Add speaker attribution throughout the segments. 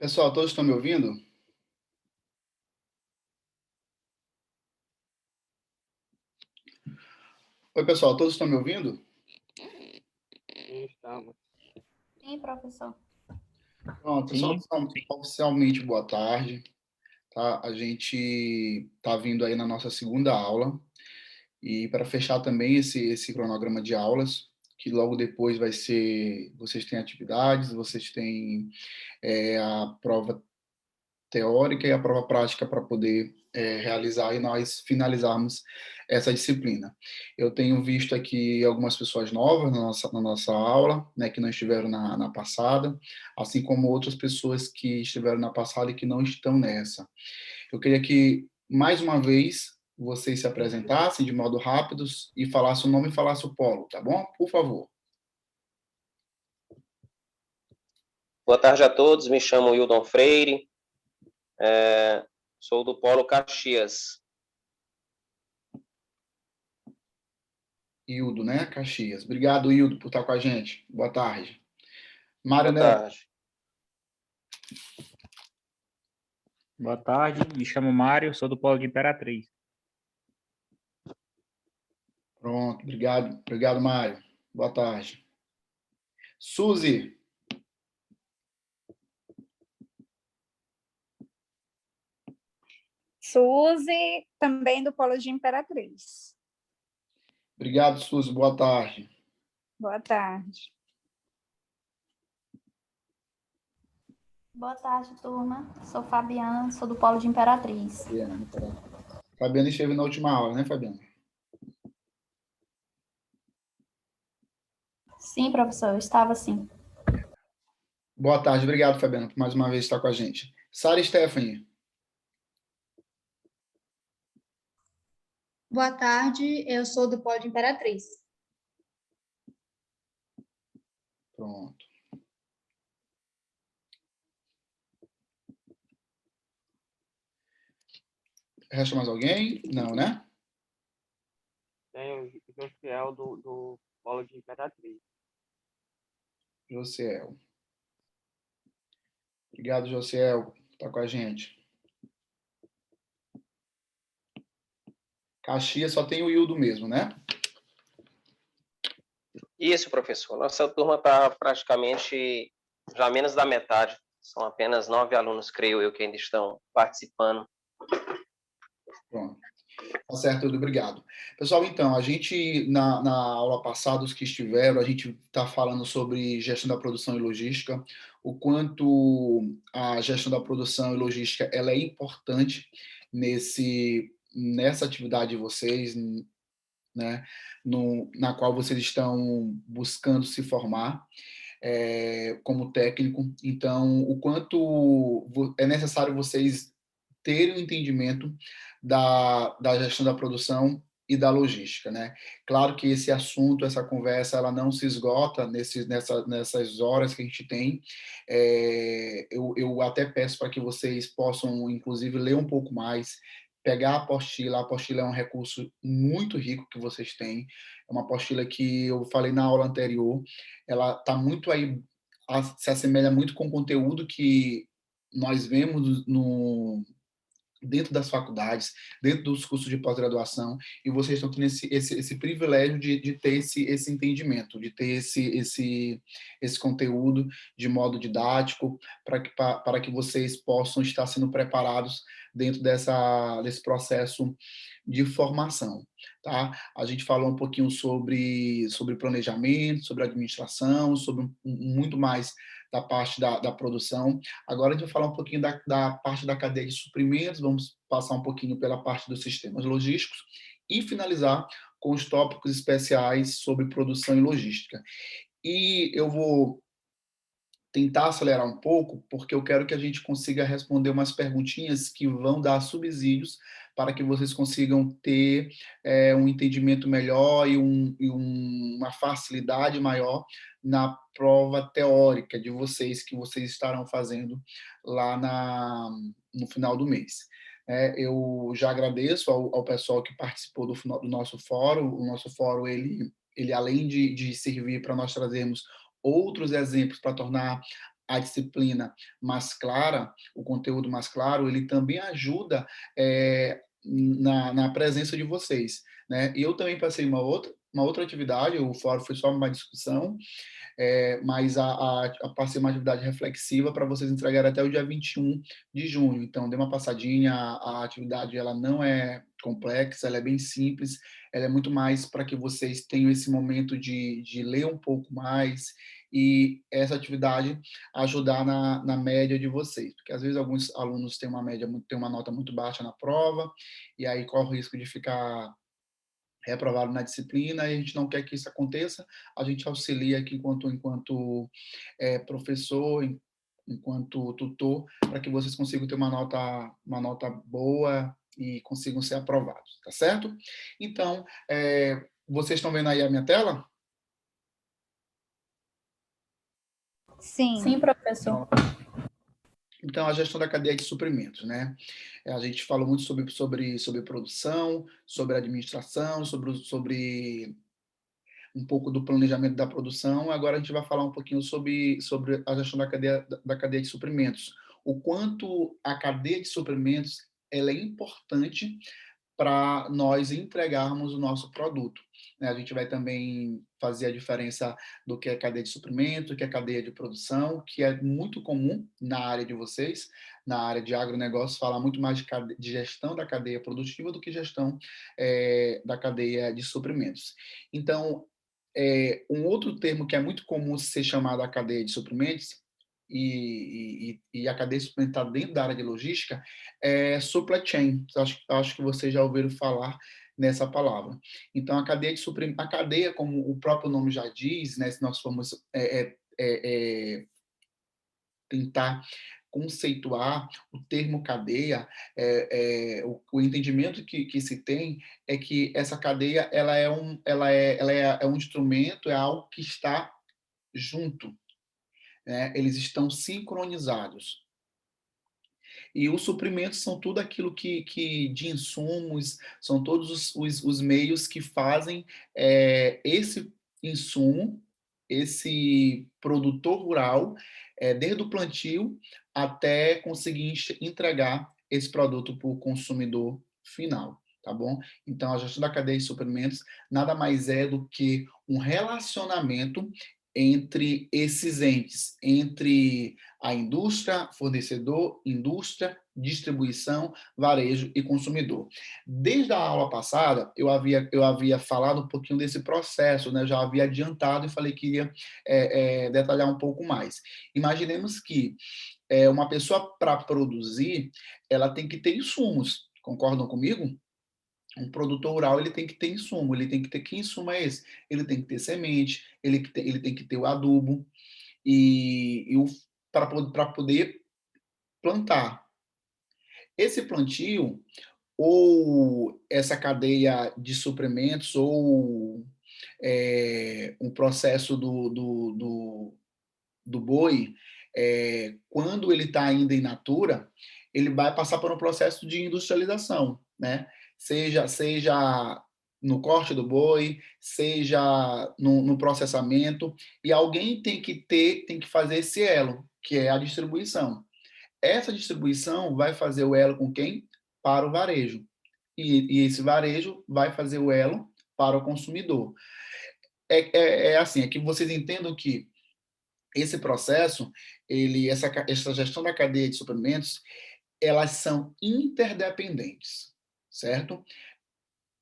Speaker 1: Pessoal, todos estão me ouvindo? Oi, pessoal, todos estão me ouvindo?
Speaker 2: Sim, estamos.
Speaker 3: Sim, professor.
Speaker 1: Pronto, pessoal,
Speaker 2: Sim,
Speaker 1: oficialmente boa tarde, tá? A gente está vindo aí na nossa segunda aula e para fechar também esse cronograma de aulas, que logo depois vai ser, vocês têm atividades, vocês têm a prova teórica e a prova prática para poder realizar e nós finalizarmos essa disciplina. Eu tenho visto aqui algumas pessoas novas na nossa aula, né, que não estiveram na passada, assim como outras pessoas que estiveram na passada e que não estão nessa. Eu queria que, mais uma vez, vocês se apresentassem de modo rápido e falassem o nome e falassem o polo, tá bom? Por favor.
Speaker 2: boa tarde a todos. Me chamo Wildon Freire, sou do Polo Caxias.
Speaker 1: Hildo, né? Caxias. Obrigado, Hildo, por estar com a gente. Boa tarde. Mário
Speaker 2: Boa
Speaker 1: Neto.
Speaker 2: tarde.
Speaker 4: Boa tarde, me chamo Mário, sou do Polo de Imperatriz.
Speaker 1: Pronto, obrigado, Mário. Boa tarde. Suzy.
Speaker 3: Suzy, também do Polo de Imperatriz.
Speaker 1: Obrigado, Suzy. Boa tarde.
Speaker 3: Boa tarde.
Speaker 5: Boa tarde, turma. Sou Fabiana, sou do Polo de Imperatriz.
Speaker 1: Fabiana esteve na última aula, né, Fabiana?
Speaker 5: Sim, professor, eu estava sim.
Speaker 1: Boa tarde, obrigado, Fabiana, por mais uma vez estar com a gente. Sara Stephanie.
Speaker 6: Boa tarde, eu sou do Polo de Imperatriz.
Speaker 1: Pronto. Resta mais alguém? Não, né?
Speaker 2: Tenho o Josiel do Polo de Imperatriz.
Speaker 1: Josiel. Obrigado, Josiel, por estar com a gente. Caxias só tem o Hildo mesmo, né?
Speaker 2: Isso, professor. Nossa turma está praticamente já menos da metade. São apenas 9 alunos, creio eu, que ainda estão participando.
Speaker 1: Pronto. Tá certo, Hildo, obrigado. Pessoal, então, a gente, na aula passada, os que estiveram, a gente está falando sobre gestão da produção e logística, o quanto a gestão da produção e logística ela é importante nessa atividade de vocês, né, na qual vocês estão buscando se formar como técnico. Então, o quanto é necessário vocês terem um entendimento da gestão da produção e da logística, né? Claro que esse assunto, essa conversa, ela não se esgota nessas horas que a gente tem. Eu até peço para que vocês possam, inclusive, ler um pouco mais, pegar a apostila é um recurso muito rico que vocês têm, é uma apostila que eu falei na aula anterior, ela está muito aí, se assemelha muito com o conteúdo que nós vemos dentro das faculdades, dentro dos cursos de pós-graduação, e vocês estão tendo esse privilégio de ter esse entendimento, de ter esse conteúdo de modo didático, para que vocês possam estar sendo preparados dentro desse processo de formação. Tá? A gente falou um pouquinho sobre planejamento, sobre administração, sobre muito mais da parte da produção. Agora a gente vai falar um pouquinho da parte da cadeia de suprimentos, vamos passar um pouquinho pela parte dos sistemas logísticos e finalizar com os tópicos especiais sobre produção e logística. E eu vou tentar acelerar um pouco, porque eu quero que a gente consiga responder umas perguntinhas que vão dar subsídios para que vocês consigam ter um entendimento melhor e uma facilidade maior na prova teórica de vocês, que vocês estarão fazendo lá no final do mês. Eu já agradeço ao pessoal que participou do nosso fórum. O nosso fórum, ele além de servir para nós trazermos outros exemplos para tornar a disciplina mais clara, o conteúdo mais claro, ele também ajuda na presença de vocês, né? Eu também passei uma outra atividade, o fórum foi só uma discussão, mas passei uma atividade reflexiva para vocês entregarem até o dia 21 de junho. Então, dê uma passadinha, a atividade ela não é complexa, ela é bem simples, ela é muito mais para que vocês tenham esse momento de ler um pouco mais e essa atividade ajudar na média de vocês, porque às vezes alguns alunos têm uma nota muito baixa na prova, e aí corre o risco de ficar reprovado na disciplina, e a gente não quer que isso aconteça, a gente auxilia aqui enquanto professor, enquanto tutor, para que vocês consigam ter uma nota boa e consigam ser aprovados, tá certo? Então, vocês estão vendo aí a minha tela?
Speaker 3: Sim.
Speaker 5: Sim, professor.
Speaker 1: Então, a gestão da cadeia de suprimentos, né? A gente falou muito sobre produção, sobre administração, sobre um pouco do planejamento da produção. Agora a gente vai falar um pouquinho sobre a gestão da cadeia de suprimentos. O quanto a cadeia de suprimentos ela é importante para nós entregarmos o nosso produto. A gente vai também fazer a diferença do que é cadeia de suprimento, do que é cadeia de produção, que é muito comum na área de vocês, na área de agronegócio, falar muito mais de gestão da cadeia produtiva do que gestão da cadeia de suprimentos. Então, um outro termo que é muito comum ser chamado a cadeia de suprimentos, e a cadeia de suprimentos está dentro da área de logística, é supply chain. Acho que vocês já ouviram falar nessa palavra. Então, a cadeia de suprimentos, a cadeia, como o próprio nome já diz, né, se nós formos tentar conceituar o termo cadeia, o entendimento que se tem é que essa cadeia ela é um instrumento, é algo que está junto, né? Eles estão sincronizados. E os suprimentos são tudo aquilo que de insumos, são todos os meios que fazem esse insumo, esse produtor rural, desde o plantio até conseguir entregar esse produto para o consumidor final, tá bom? Então, a gestão da cadeia de suprimentos nada mais é do que um relacionamento entre esses entes, entre a indústria, fornecedor, indústria, distribuição, varejo e consumidor. Desde a aula passada, eu havia falado um pouquinho desse processo, né? Eu já havia adiantado e falei que iria detalhar um pouco mais. Imaginemos que uma pessoa, para produzir, ela tem que ter insumos, concordam comigo? Um produtor rural ele tem que ter insumo, ele tem que ter que insumo é esse? Ele tem que ter semente, ele tem que ter o adubo para poder plantar. Esse plantio ou essa cadeia de suprimentos ou um processo do boi, quando ele está ainda in natura, ele vai passar por um processo de industrialização, né? Seja no corte do boi, seja no processamento, e alguém tem que fazer esse elo, que é a distribuição. Essa distribuição vai fazer o elo com quem? Para o varejo. E esse varejo vai fazer o elo para o consumidor. É que vocês entendam que esse processo, essa gestão da cadeia de suprimentos, elas são interdependentes, certo?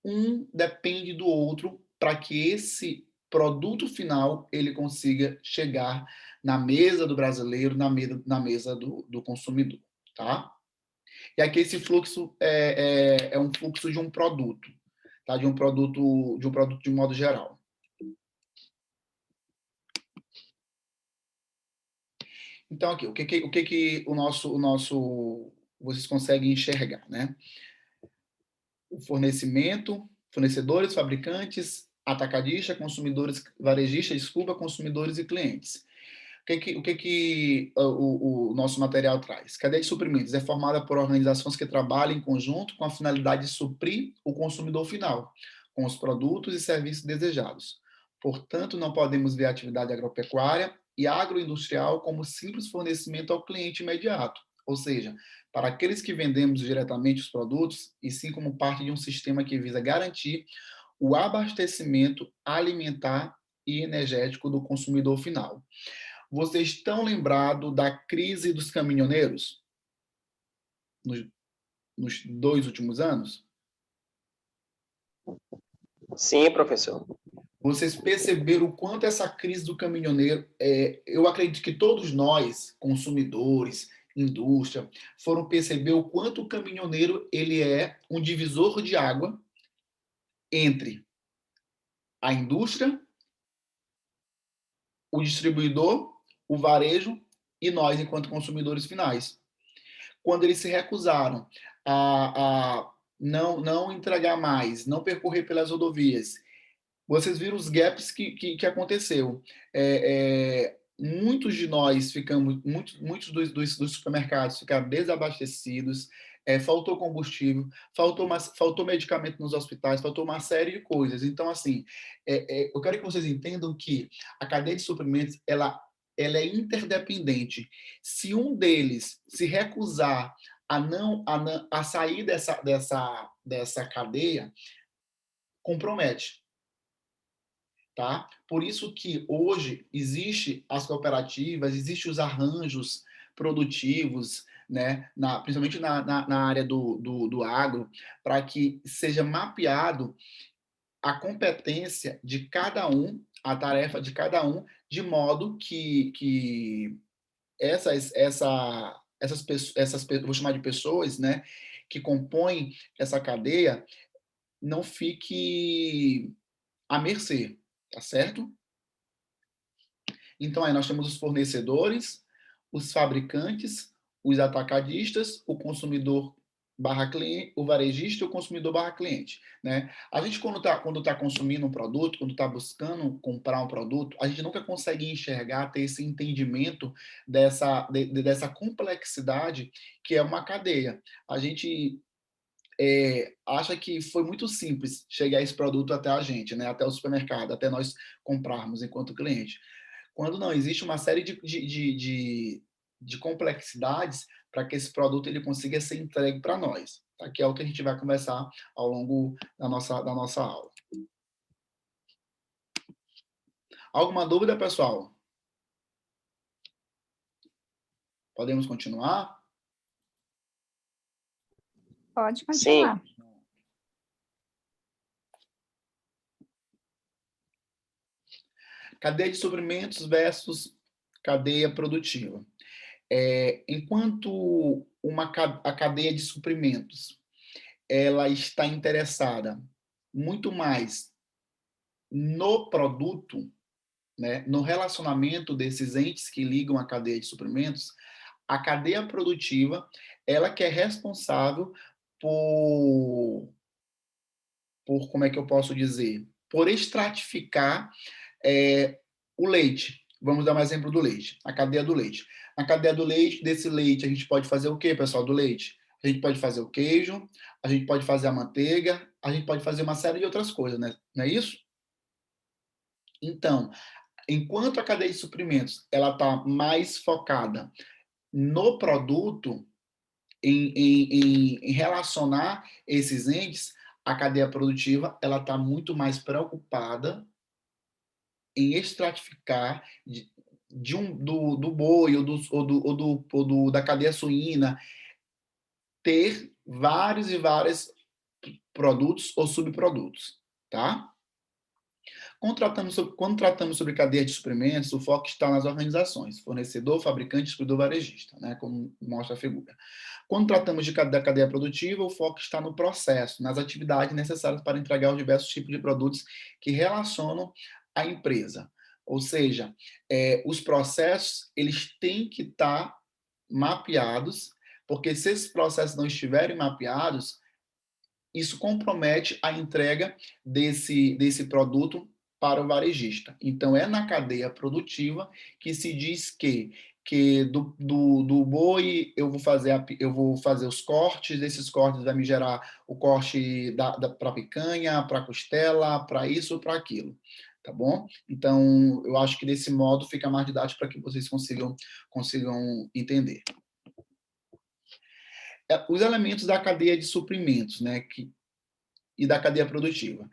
Speaker 1: Um depende do outro para que esse produto final ele consiga chegar na mesa do brasileiro, na mesa do consumidor, tá? E aqui esse fluxo é um fluxo de um produto, tá? De um produto de modo geral. Então, aqui, o que o nosso vocês conseguem enxergar, né? O fornecedores, fabricantes, atacadistas, consumidores, varejistas, consumidores e clientes. O que o nosso material traz? Cadeia de suprimentos é formada por organizações que trabalham em conjunto com a finalidade de suprir o consumidor final, com os produtos e serviços desejados. Portanto, não podemos ver a atividade agropecuária e agroindustrial como simples fornecimento ao cliente imediato, ou seja, para aqueles que vendemos diretamente os produtos, e sim como parte de um sistema que visa garantir o abastecimento alimentar e energético do consumidor final. Vocês estão lembrados da crise dos caminhoneiros nos 2 últimos anos?
Speaker 2: Sim, professor.
Speaker 1: Vocês perceberam o quanto essa crise do caminhoneiro, eu acredito que todos nós, consumidores, indústria, foram perceber o quanto o caminhoneiro ele é um divisor de água entre a indústria, o distribuidor, o varejo e nós, enquanto consumidores finais. Quando eles se recusaram a não entregar mais, não percorrer pelas rodovias, vocês viram os gaps que aconteceu. Muitos de nós ficamos, muitos dos supermercados ficaram desabastecidos, faltou combustível, faltou medicamento nos hospitais, faltou uma série de coisas. Então, assim, eu quero que vocês entendam que a cadeia de suprimentos, ela é interdependente. Se um deles se recusar a sair dessa cadeia, compromete. Tá? Por isso que hoje existe as cooperativas, existem os arranjos produtivos, né? Principalmente na área do agro, para que seja mapeado a competência de cada um, a tarefa de cada um, de modo que vou chamar de pessoas, né, que compõem essa cadeia, não fique à mercê. Tá certo? Então, aí nós temos os fornecedores, os fabricantes, os atacadistas, o consumidor barra cliente, o varejista e o consumidor barra cliente. Né? A gente, quando tá consumindo um produto, quando está buscando comprar um produto, a gente nunca consegue enxergar, ter esse entendimento dessa complexidade que é uma cadeia. A gente acha que foi muito simples chegar esse produto até a gente, né? Até o supermercado, até nós comprarmos enquanto cliente. Quando não, existe uma série de complexidades para que esse produto ele consiga ser entregue para nós, tá? Que é o que a gente vai conversar ao longo da nossa aula. Alguma dúvida, pessoal? Podemos continuar?
Speaker 3: Pode continuar.
Speaker 2: Sim.
Speaker 1: Cadeia de suprimentos versus cadeia produtiva. Enquanto a cadeia de suprimentos ela está interessada muito mais no produto, né, no relacionamento desses entes que ligam a cadeia de suprimentos, a cadeia produtiva ela que é responsável por como é que eu posso dizer? Por estratificar o leite. Vamos dar um exemplo do leite, a cadeia do leite. Na cadeia do leite, desse leite, a gente pode fazer o quê, pessoal, do leite? A gente pode fazer o queijo, a gente pode fazer a manteiga, a gente pode fazer uma série de outras coisas, né? Não é isso? Então, enquanto a cadeia de suprimentos ela está mais focada no produto, em relacionar esses entes, a cadeia produtiva ela está muito mais preocupada em estratificar do boi ou da cadeia suína, ter vários e vários produtos ou subprodutos, tá? Quando tratamos sobre cadeia de suprimentos, o foco está nas organizações, fornecedor, fabricante, distribuidor, varejista, né, como mostra a figura. Quando tratamos da cadeia produtiva, o foco está no processo, nas atividades necessárias para entregar os diversos tipos de produtos que relacionam a empresa. Ou seja, os processos eles têm que estar mapeados, porque se esses processos não estiverem mapeados, isso compromete a entrega desse produto para o varejista. Então, é na cadeia produtiva que se diz que do boi eu vou fazer os cortes, desses cortes vai me gerar o corte para picanha, para costela, para isso, para aquilo. tá bom? Então, eu acho que desse modo fica mais didático para que vocês consigam entender. Os elementos da cadeia de suprimentos, né, e da cadeia produtiva.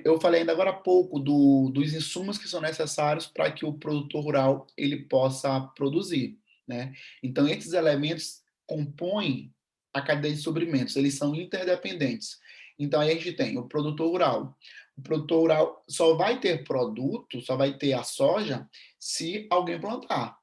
Speaker 1: Eu falei ainda agora há pouco dos insumos que são necessários para que o produtor rural ele possa produzir, né? Então, esses elementos compõem a cadeia de suprimentos, eles são interdependentes. Então, aí a gente tem o produtor rural. O produtor rural só vai ter produto, só vai ter a soja se alguém plantar,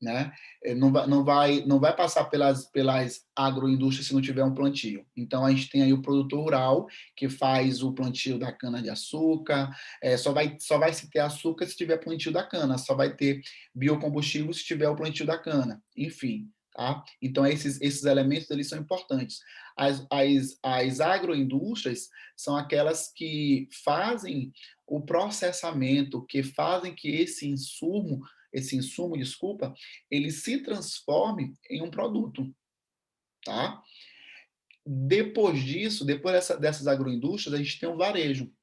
Speaker 1: né? Não vai passar pelas agroindústrias se não tiver um plantio. Então, a gente tem aí o produtor rural, que faz o plantio da cana-de-açúcar, só vai se ter açúcar se tiver plantio da cana, só vai ter biocombustível se tiver o plantio da cana, enfim. Tá? Então, esses elementos eles são importantes. As agroindústrias são aquelas que fazem o processamento, que fazem que esse insumo, desculpa, ele se transforme em um produto, tá? Depois disso, depois dessas agroindústrias, a gente tem um varejo.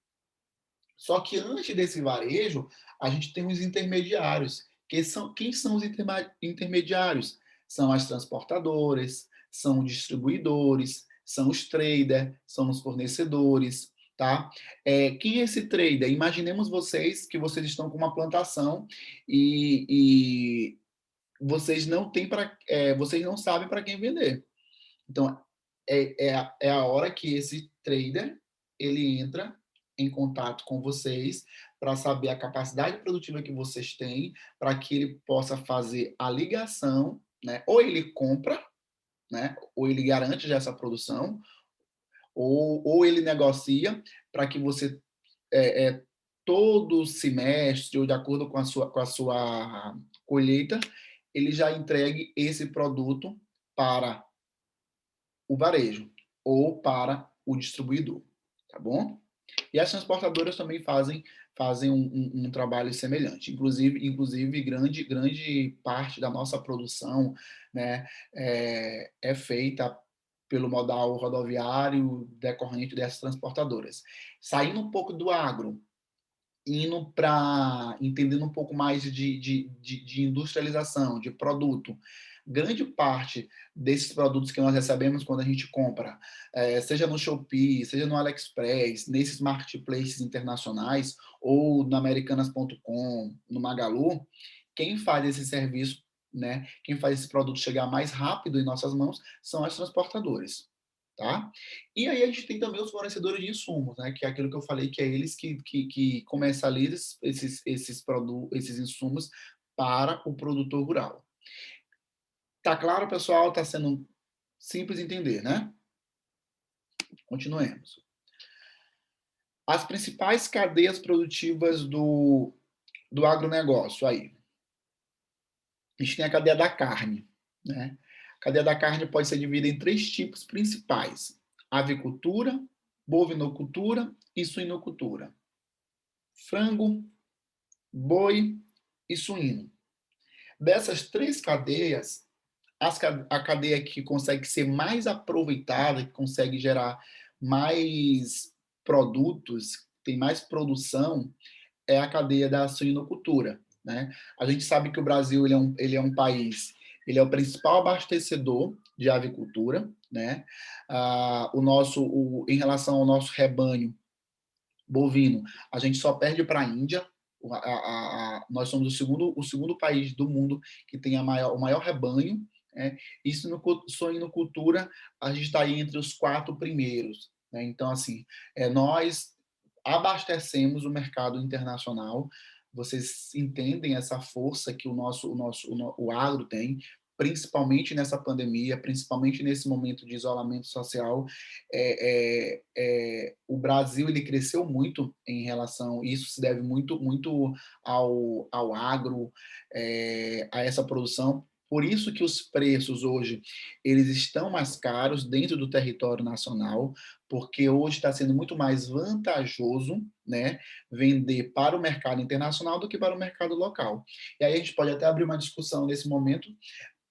Speaker 1: Só que antes desse varejo, a gente tem os intermediários. Quem são os intermediários? São as transportadoras, são os distribuidores, são os traders, são os fornecedores, tá? Quem é esse trader? Imaginemos que vocês estão com uma plantação e vocês vocês não sabem para quem vender. Então, é a hora que esse trader ele entra em contato com vocês para saber a capacidade produtiva que vocês têm, para que ele possa fazer a ligação, né? Ou ele compra, né? Ou ele garante já essa produção, ou ele negocia para que você todo semestre ou de acordo com a sua colheita, ele já entregue esse produto para o varejo ou para o distribuidor, tá bom? E as transportadoras também fazem um trabalho semelhante. Inclusive grande parte da nossa produção, né, é feita pelo modal rodoviário decorrente dessas transportadoras. Saindo um pouco do agro, entendendo um pouco mais de industrialização, de produto. Grande parte desses produtos que nós recebemos quando a gente compra, seja no Shopee, seja no AliExpress, nesses marketplaces internacionais, ou no Americanas.com, no Magalu, quem faz esse serviço, né, quem faz esse produto chegar mais rápido em nossas mãos são as transportadoras. Tá? E aí a gente tem também os fornecedores de insumos, né? Que é aquilo que eu falei, que é eles que comercializam esses insumos para o produtor rural. Tá claro, pessoal? Tá sendo simples entender, né? Continuemos. As principais cadeias produtivas do agronegócio aí. A gente tem a cadeia da carne, né? A cadeia da carne pode ser dividida em 3 tipos principais: avicultura, bovinocultura e suinocultura. Frango, boi e suíno. Dessas 3 cadeias, a cadeia que consegue ser mais aproveitada, que consegue gerar mais produtos, tem mais produção, é a cadeia da suinocultura, né? A gente sabe que o Brasil ele é um país, ele é o principal abastecedor de avicultura, né? Em relação ao nosso rebanho bovino, a gente só perde para a Índia. Nós somos o segundo país do mundo que tem o maior rebanho, né? Isso no suinocultura, a gente está aí entre os 4 primeiros, né? Então, assim, nós abastecemos o mercado internacional. Vocês entendem essa força que o agro tem, principalmente nessa pandemia, principalmente nesse momento de isolamento social. O Brasil ele cresceu muito em relação, isso se deve muito ao agro, a essa produção. Por isso que os preços hoje eles estão mais caros dentro do território nacional, porque hoje está sendo muito mais vantajoso, né, vender para o mercado internacional do que para o mercado local. E aí a gente pode até abrir uma discussão nesse momento,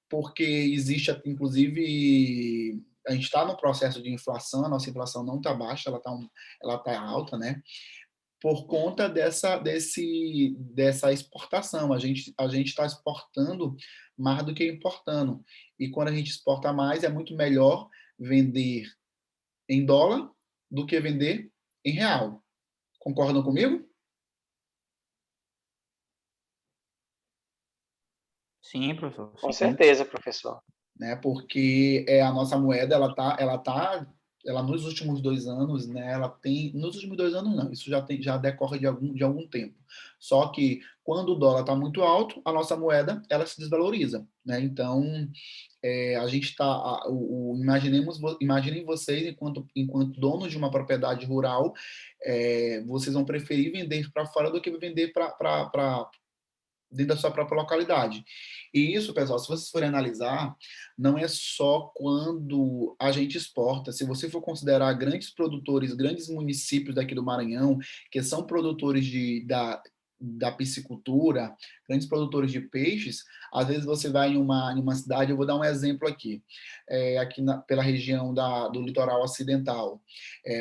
Speaker 1: porque existe, inclusive, a gente está no processo de inflação, a nossa inflação não está baixa, ela tá alta, né? por conta dessa exportação. A gente está exportando mais do que importando. E quando a gente exporta mais, é muito melhor vender em dólar do que vender em real. Concordam comigo?
Speaker 4: Sim, professor.
Speaker 2: Com
Speaker 4: Sim.
Speaker 2: certeza, professor.
Speaker 1: Né? Porque a nossa moeda, ela nos últimos 2 anos, né? Ela tem, nos últimos 2 anos não, isso já decorre de algum tempo. Só que quando o dólar está muito alto, a nossa moeda ela se desvaloriza, né? Então a gente está, imaginem vocês enquanto donos de uma propriedade rural, vocês vão preferir vender para fora do que vender para dentro da sua própria localidade. E isso, pessoal, se vocês forem analisar, não é só quando a gente exporta. Se você for considerar grandes produtores, grandes municípios daqui do Maranhão, que são produtores da piscicultura, grandes produtores de peixes, às vezes você vai em uma cidade, eu vou dar um exemplo aqui, pela região do litoral ocidental.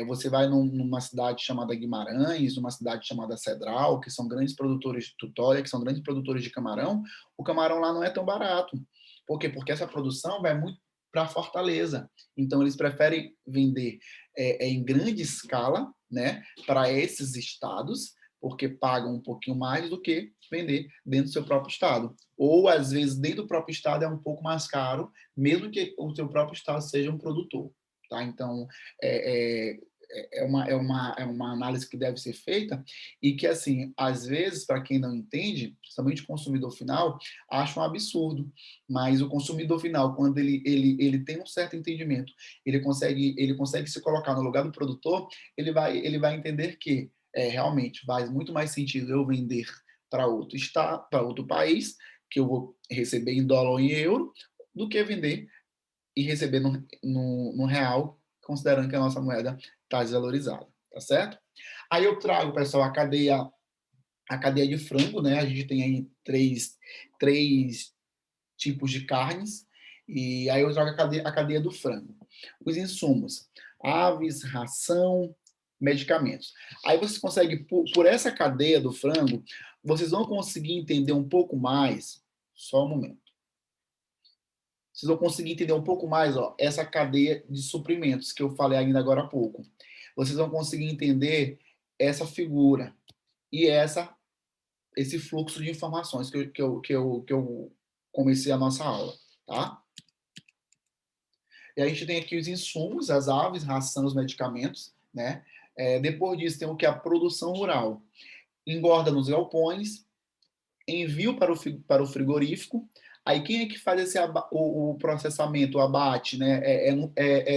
Speaker 1: Você vai numa cidade chamada Guimarães, numa cidade chamada Cedral, que são grandes produtores de tutóia, que são grandes produtores de camarão, o camarão lá não é tão barato. Por quê? Porque essa produção vai muito para Fortaleza. Então, eles preferem vender em grande escala, né, para esses estados, porque pagam um pouquinho mais do que vender dentro do seu próprio estado. Ou, às vezes, dentro do próprio estado é um pouco mais caro, mesmo que o seu próprio estado seja um produtor. Tá? Então, é uma análise que deve ser feita e que, assim, às vezes, para quem não entende, principalmente o consumidor final, acha um absurdo. Mas o consumidor final, quando ele tem um certo entendimento, ele consegue se colocar no lugar do produtor, ele vai entender que realmente faz muito mais sentido eu vender para outro estado, para outro país, que eu vou receber em dólar ou em euro, do que vender e receber no real, considerando que a nossa moeda está desvalorizada, tá certo? Aí eu trago, pessoal, a cadeia de frango, né? A gente tem aí três tipos de carnes, e aí eu trago a cadeia do frango. Os insumos, aves, ração, medicamentos. Aí vocês conseguem, por essa cadeia do frango, vocês vão conseguir entender um pouco mais, só um momento. Vocês vão conseguir entender um pouco mais, essa cadeia de suprimentos que eu falei ainda agora há pouco. Vocês vão conseguir entender essa figura e esse fluxo de informações que eu comecei a nossa aula, tá? E a gente tem aqui os insumos, as aves, ração, os medicamentos, né? Depois disso tem o que é a produção rural. Engorda nos galpões, envio para o frigorífico. Aí quem é que faz o processamento, o abate, né?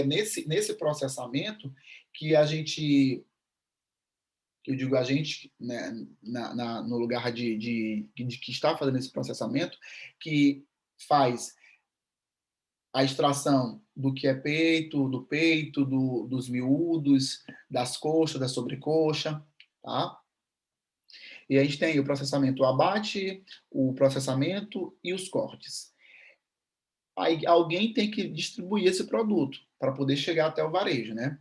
Speaker 1: Nesse processamento que a gente, eu digo a gente, né, no lugar de que está fazendo esse processamento, que faz a extração do que é peito, do peito, dos miúdos, das coxas, da sobrecoxa, tá? E a gente tem o processamento, o abate, o processamento e os cortes. Aí alguém tem que distribuir esse produto para poder chegar até o varejo, né?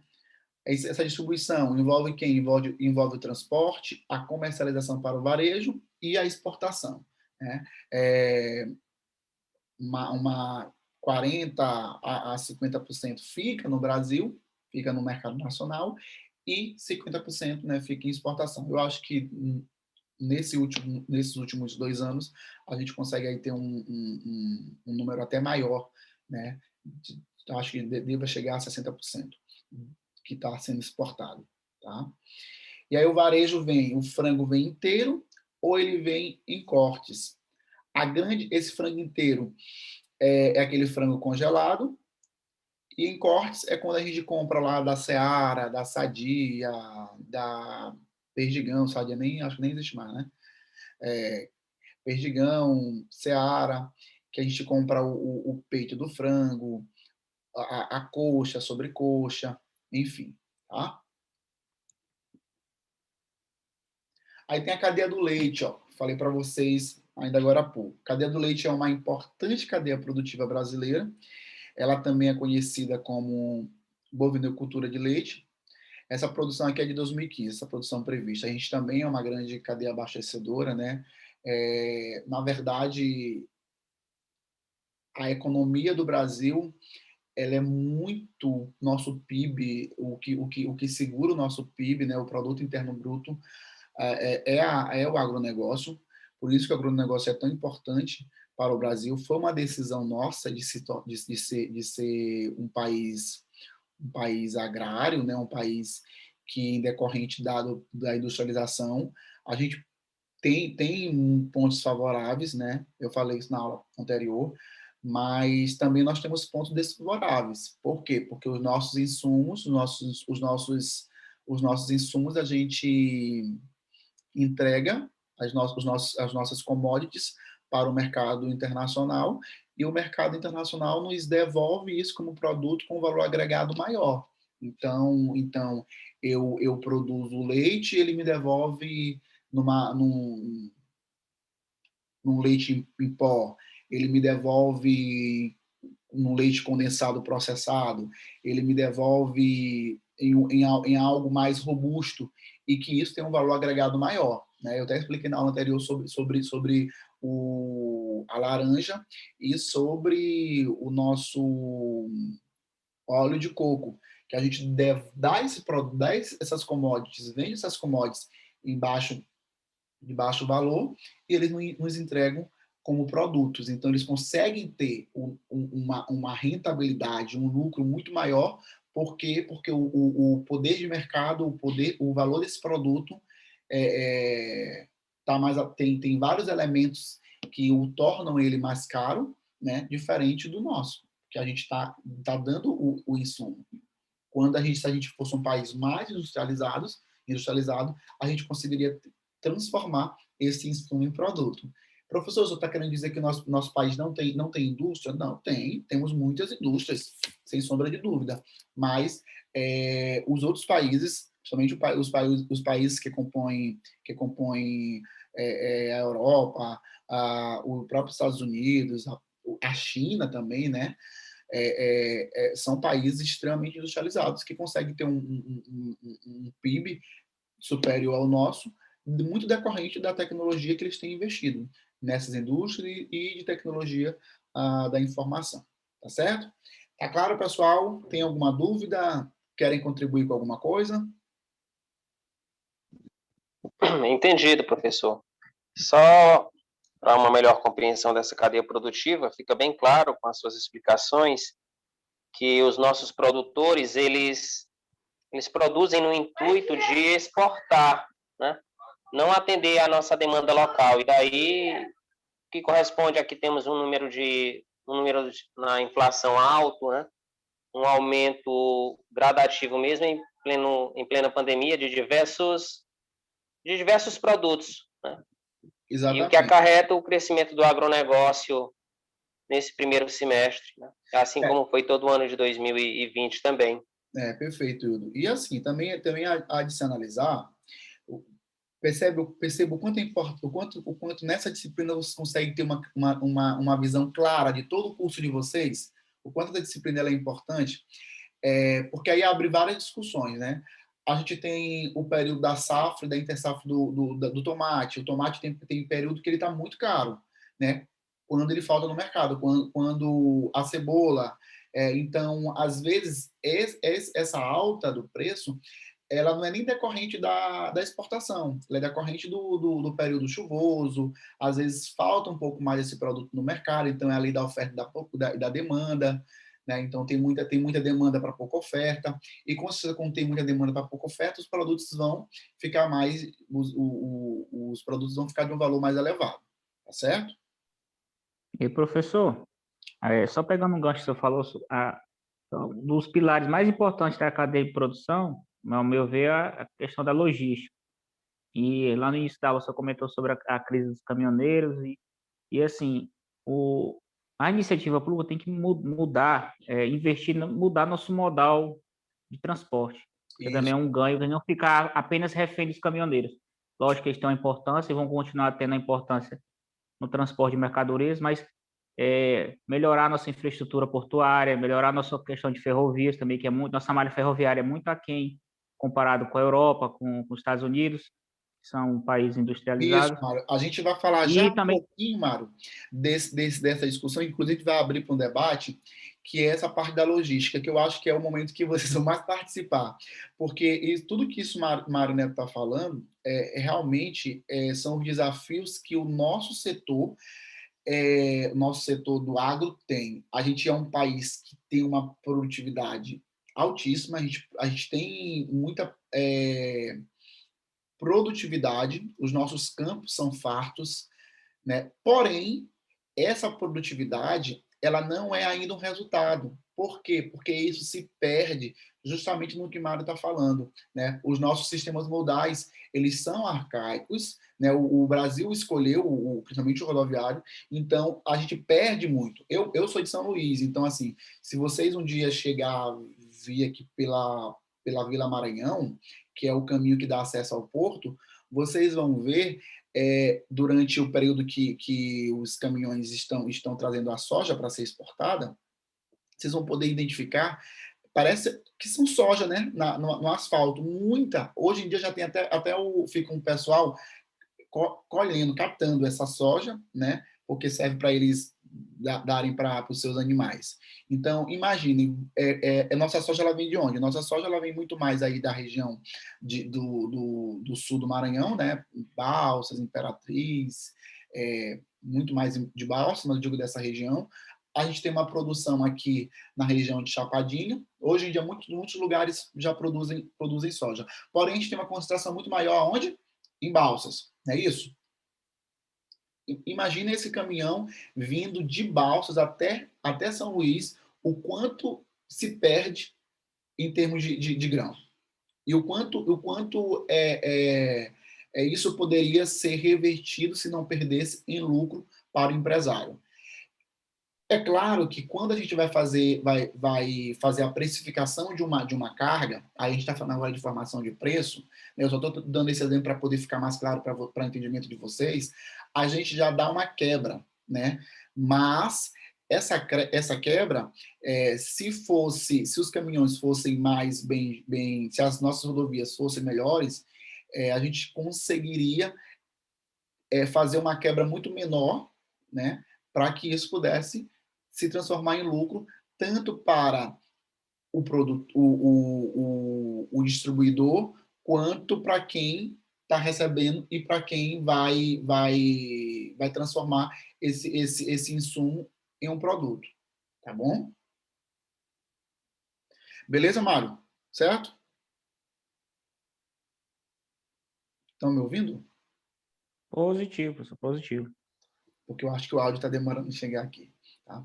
Speaker 1: Essa distribuição envolve quem? Envolve o transporte, a comercialização para o varejo e a exportação, né? Uma 40% a 50% fica no Brasil, fica no mercado nacional, e 50%, né, fica em exportação. Eu acho que nesses últimos 2 anos, a gente consegue aí ter um número até maior, né? Acho que deva chegar a 60% que está sendo exportado, tá? E aí o varejo o frango vem inteiro ou ele vem em cortes. Esse frango inteiro é aquele frango congelado, e em cortes é quando a gente compra lá da Seara, da Sadia, da Perdigão. Sadia acho que nem existe mais, né? Perdigão, Seara, que a gente compra o peito do frango, a coxa, a sobrecoxa, enfim, tá? Aí tem a cadeia do leite, falei para vocês ainda agora há pouco. A cadeia do leite é uma importante cadeia produtiva brasileira. Ela também é conhecida como bovinocultura de leite. Essa produção aqui é de 2015, essa produção prevista. A gente também é uma grande cadeia abastecedora, né? Na verdade, a economia do Brasil, ela é muito nosso PIB, o que segura o nosso PIB, né? O Produto Interno Bruto, é o agronegócio. Por isso que o agronegócio é tão importante para o Brasil. Foi uma decisão nossa de ser um país agrário, né? Um país que, decorrente da industrialização, a gente tem pontos favoráveis, né? Eu falei isso na aula anterior, mas também nós temos pontos desfavoráveis. Por quê? Porque os nossos insumos, os nossos insumos, a gente entrega as nossas commodities para o mercado internacional, e o mercado internacional nos devolve isso como produto com valor agregado maior. Então eu produzo leite, ele me devolve num leite em pó, ele me devolve num leite condensado processado, ele me devolve em algo mais robusto, e que isso tem um valor agregado maior. Né? Eu até expliquei na aula anterior sobre a laranja e sobre o nosso óleo de coco, que a gente deve dar essas commodities, vende essas commodities de baixo valor, e eles nos entregam como produtos. Então, eles conseguem ter uma rentabilidade, um lucro muito maior. Por quê? Porque o poder de mercado, o valor desse produto tem vários elementos que o tornam ele mais caro, né? Diferente do nosso, que a gente está dando o insumo. Se a gente fosse um país mais industrializado, a gente conseguiria transformar esse insumo em produto. Professor, você está querendo dizer que nosso país não tem indústria? Não, temos muitas indústrias, sem sombra de dúvida, mas os outros países, principalmente os países que compõem a Europa, os próprios Estados Unidos, a China também, né? São países extremamente industrializados, que conseguem ter um PIB superior ao nosso, muito decorrente da tecnologia que eles têm investido nessas indústrias e de tecnologia da informação. Tá certo? Tá claro, pessoal? Tem alguma dúvida? Querem contribuir com alguma coisa?
Speaker 2: Entendido, professor. Só para uma melhor compreensão dessa cadeia produtiva, fica bem claro com as suas explicações que os nossos produtores, eles produzem no intuito de exportar, né? Não atender à nossa demanda local. E daí, que corresponde a que temos um número na inflação alto, né? Um aumento gradativo mesmo em plena pandemia de diversos produtos, né?
Speaker 1: Exatamente.
Speaker 2: E o que acarreta o crescimento do agronegócio nesse primeiro semestre, né? Assim como foi todo o ano de 2020 também.
Speaker 1: Perfeito, Hildo. E assim, também há de se analisar, percebo o quanto é importante, o quanto nessa disciplina vocês conseguem ter uma visão clara de todo o curso de vocês, o quanto a disciplina ela é importante, porque aí abre várias discussões, né? A gente tem o período da safra e da intersafra do tomate. O tomate tem período que ele está muito caro, né? Quando ele falta no mercado, quando a cebola. Então, às vezes, essa alta do preço, ela não é nem decorrente da exportação, ela é decorrente do período chuvoso. Às vezes falta um pouco mais esse produto no mercado, então é a lei da oferta e da demanda, né? Então tem muita demanda para pouca oferta, e quando tem muita demanda para pouca oferta, os produtos vão ficar os produtos vão ficar de um valor mais elevado, tá certo?
Speaker 4: E professor, só pegando um gancho que você falou, um dos pilares mais importantes da cadeia de produção, ao meu ver, é a questão da logística. E lá no início da aula você comentou sobre a crise dos caminhoneiros, e assim, a iniciativa pública tem que mudar, mudar nosso modal de transporte, que também é um ganho, de não ficar apenas refém dos caminhoneiros. Lógico que eles têm uma importância e vão continuar tendo a importância no transporte de mercadorias, mas melhorar nossa infraestrutura portuária, melhorar nossa questão de ferrovias também, que nossa malha ferroviária é muito aquém comparado com a Europa, com os Estados Unidos, que são países
Speaker 1: Isso,
Speaker 4: industrializados.
Speaker 1: Mário. A gente vai falar já
Speaker 4: E
Speaker 1: um
Speaker 4: também,
Speaker 1: pouquinho, Mário, dessa discussão, inclusive vai abrir para um debate, que é essa parte da logística, que eu acho que é o momento que vocês vão mais participar. Porque tudo que isso Mário Neto está falando, realmente são os desafios que o nosso setor do agro tem. A gente é um país que tem uma produtividade altíssima, a gente tem muita produtividade, os nossos campos são fartos, né? Porém, essa produtividade, ela não é ainda um resultado. Por quê? Porque isso se perde justamente no que Mário está falando, né? Os nossos sistemas modais, eles são arcaicos, né? O Brasil escolheu, principalmente o rodoviário, então a gente perde muito. Eu sou de São Luís, então, assim, se vocês um dia vir aqui pela Vila Maranhão, que é o caminho que dá acesso ao porto, vocês vão ver durante o período que os caminhões estão trazendo a soja para ser exportada, vocês vão poder identificar, parece que são soja, né, no asfalto, muita. Hoje em dia já tem fica um pessoal colhendo, captando essa soja, né, porque serve para eles darem para os seus animais. Então, imaginem, nossa soja ela vem de onde? Nossa soja ela vem muito mais aí da região do sul do Maranhão, né? Balsas, Imperatriz, muito mais de Balsas, mas eu digo dessa região. A gente tem uma produção aqui na região de Chapadinha. Hoje em dia, muitos lugares já produzem soja. Porém, a gente tem uma concentração muito maior onde? Em Balsas, não é isso? Imagina esse caminhão vindo de Balsas até São Luís, o quanto se perde em termos de grão. E o quanto isso poderia ser revertido se não perdesse em lucro para o empresário. É claro que quando a gente vai fazer a precificação de uma carga, aí a gente está falando agora de formação de preço, né, eu só estou dando esse exemplo para poder ficar mais claro para o entendimento de vocês, a gente já dá uma quebra, né? Mas essa quebra, se os caminhões fossem mais se as nossas rodovias fossem melhores, a gente conseguiria fazer uma quebra muito menor, né? Para que isso pudesse se transformar em lucro, tanto para o produto, o distribuidor, quanto para quem está recebendo e para quem vai transformar esse insumo em um produto. Tá bom? Beleza, Mário? Certo? Estão me ouvindo?
Speaker 4: positivo, sou positivo.
Speaker 1: Porque eu acho que o áudio está demorando de chegar aqui. Tá?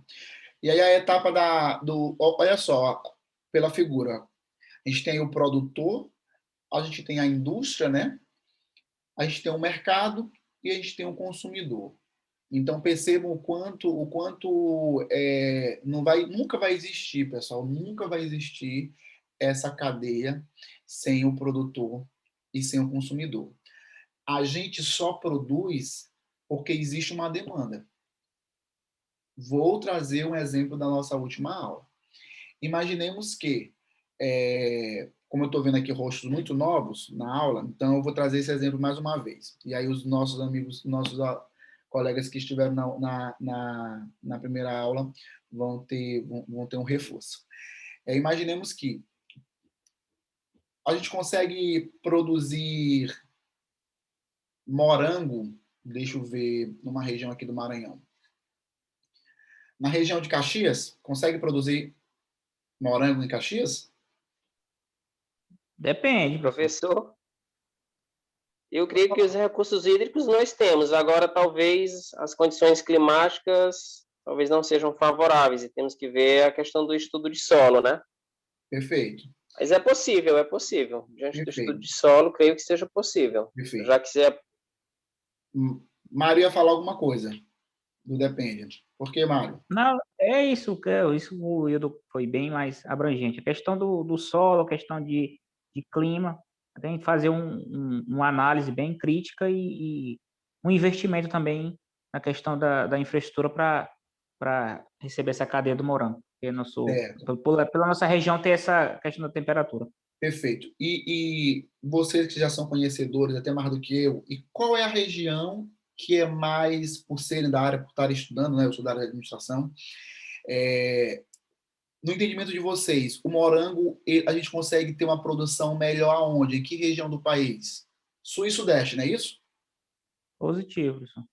Speaker 1: E aí a etapa olha só, pela figura, a gente tem o produtor, a gente tem a indústria, né? A gente tem o mercado e a gente tem o consumidor. Então percebam o quanto nunca vai existir, pessoal, nunca vai existir essa cadeia sem o produtor e sem o consumidor. A gente só produz porque existe uma demanda. Vou trazer um exemplo da nossa última aula. Imaginemos que, como eu estou vendo aqui rostos muito novos na aula, então eu vou trazer esse exemplo mais uma vez. E aí os nossos amigos, colegas que estiveram na primeira aula vão ter um reforço. Imaginemos que a gente consegue produzir morango, deixa eu ver, numa região aqui do Maranhão. Na região de Caxias, consegue produzir morango em Caxias?
Speaker 4: Depende,
Speaker 2: Professor, eu creio que os recursos hídricos nós temos. Agora, talvez as condições climáticas talvez não sejam favoráveis e temos que ver a questão do estudo de solo, né?
Speaker 1: Perfeito.
Speaker 2: Mas é possível, é possível. Diante do estudo de solo, creio que seja possível.
Speaker 1: Perfeito.
Speaker 2: Já que se é...
Speaker 1: Mário ia falar alguma coisa do Depende. Por que, Mário?
Speaker 4: Não, é isso, isso o Hildo foi bem mais abrangente. A questão do solo, a questão de clima, tem que fazer uma análise bem crítica e um investimento também na questão da infraestrutura para receber essa cadeia do morango. Porque pela nossa região tem essa questão da temperatura.
Speaker 1: Perfeito. E vocês que já são conhecedores, até mais do que eu, e qual é a região que é mais, por serem da área, por estarem estudando, né? Eu sou da área de administração, no entendimento de vocês, o morango, a gente consegue ter uma produção melhor aonde? Em que região do país? Sul e Sudeste, não é isso?
Speaker 4: Positivo, professor.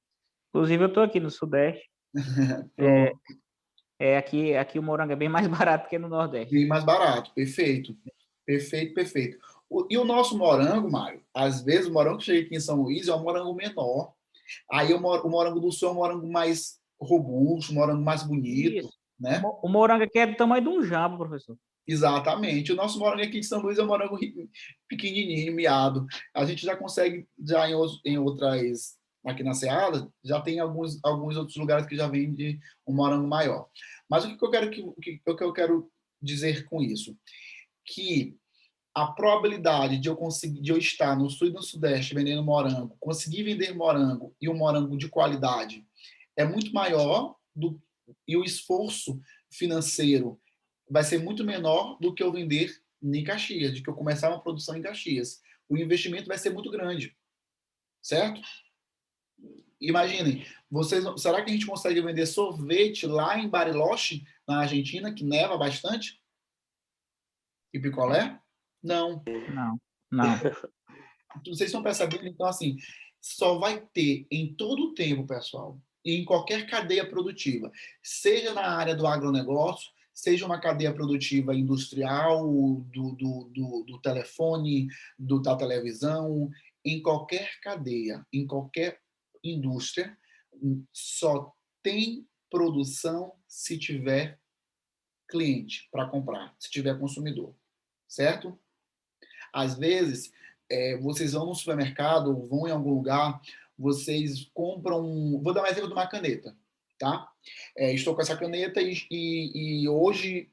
Speaker 4: Inclusive, eu estou aqui no Sudeste.
Speaker 1: Pronto.
Speaker 4: Aqui o morango é bem mais barato que no Nordeste.
Speaker 1: Bem mais barato, perfeito. Perfeito, perfeito. E o nosso morango, Mário, às vezes o morango que chega aqui em São Luís é um morango menor. Aí o morango do sul é um morango mais robusto, um morango mais bonito,
Speaker 4: Isso.
Speaker 1: né?
Speaker 4: O morango aqui é do tamanho de um jambo, professor.
Speaker 1: Exatamente. O nosso morango aqui de São Luís é um morango pequenininho, miado. A gente já consegue, já em outras, aqui na Seara, já tem alguns outros lugares que já vende um morango maior. Mas o que eu quero, o que eu quero dizer com isso? Que a probabilidade de eu conseguir, de eu estar no sul e no sudeste vendendo morango, conseguir vender morango e um morango de qualidade é muito maior e o esforço financeiro vai ser muito menor do que eu vender em Caxias, de que eu começar uma produção em Caxias. O investimento vai ser muito grande, certo? Imaginem, será que a gente consegue vender sorvete lá em Bariloche, na Argentina, que neva bastante? E picolé? Não.
Speaker 4: Não, não.
Speaker 1: Vocês estão percebendo? Então, assim, só vai ter em todo o tempo, pessoal, e em qualquer cadeia produtiva, seja na área do agronegócio, seja uma cadeia produtiva industrial, do telefone, da televisão, em qualquer cadeia, em qualquer indústria, só tem produção se tiver cliente para comprar, se tiver consumidor, certo? Às vezes, vocês vão no supermercado, vão em algum lugar, vocês compram. Vou dar um exemplo de uma caneta, tá? Estou com essa caneta e hoje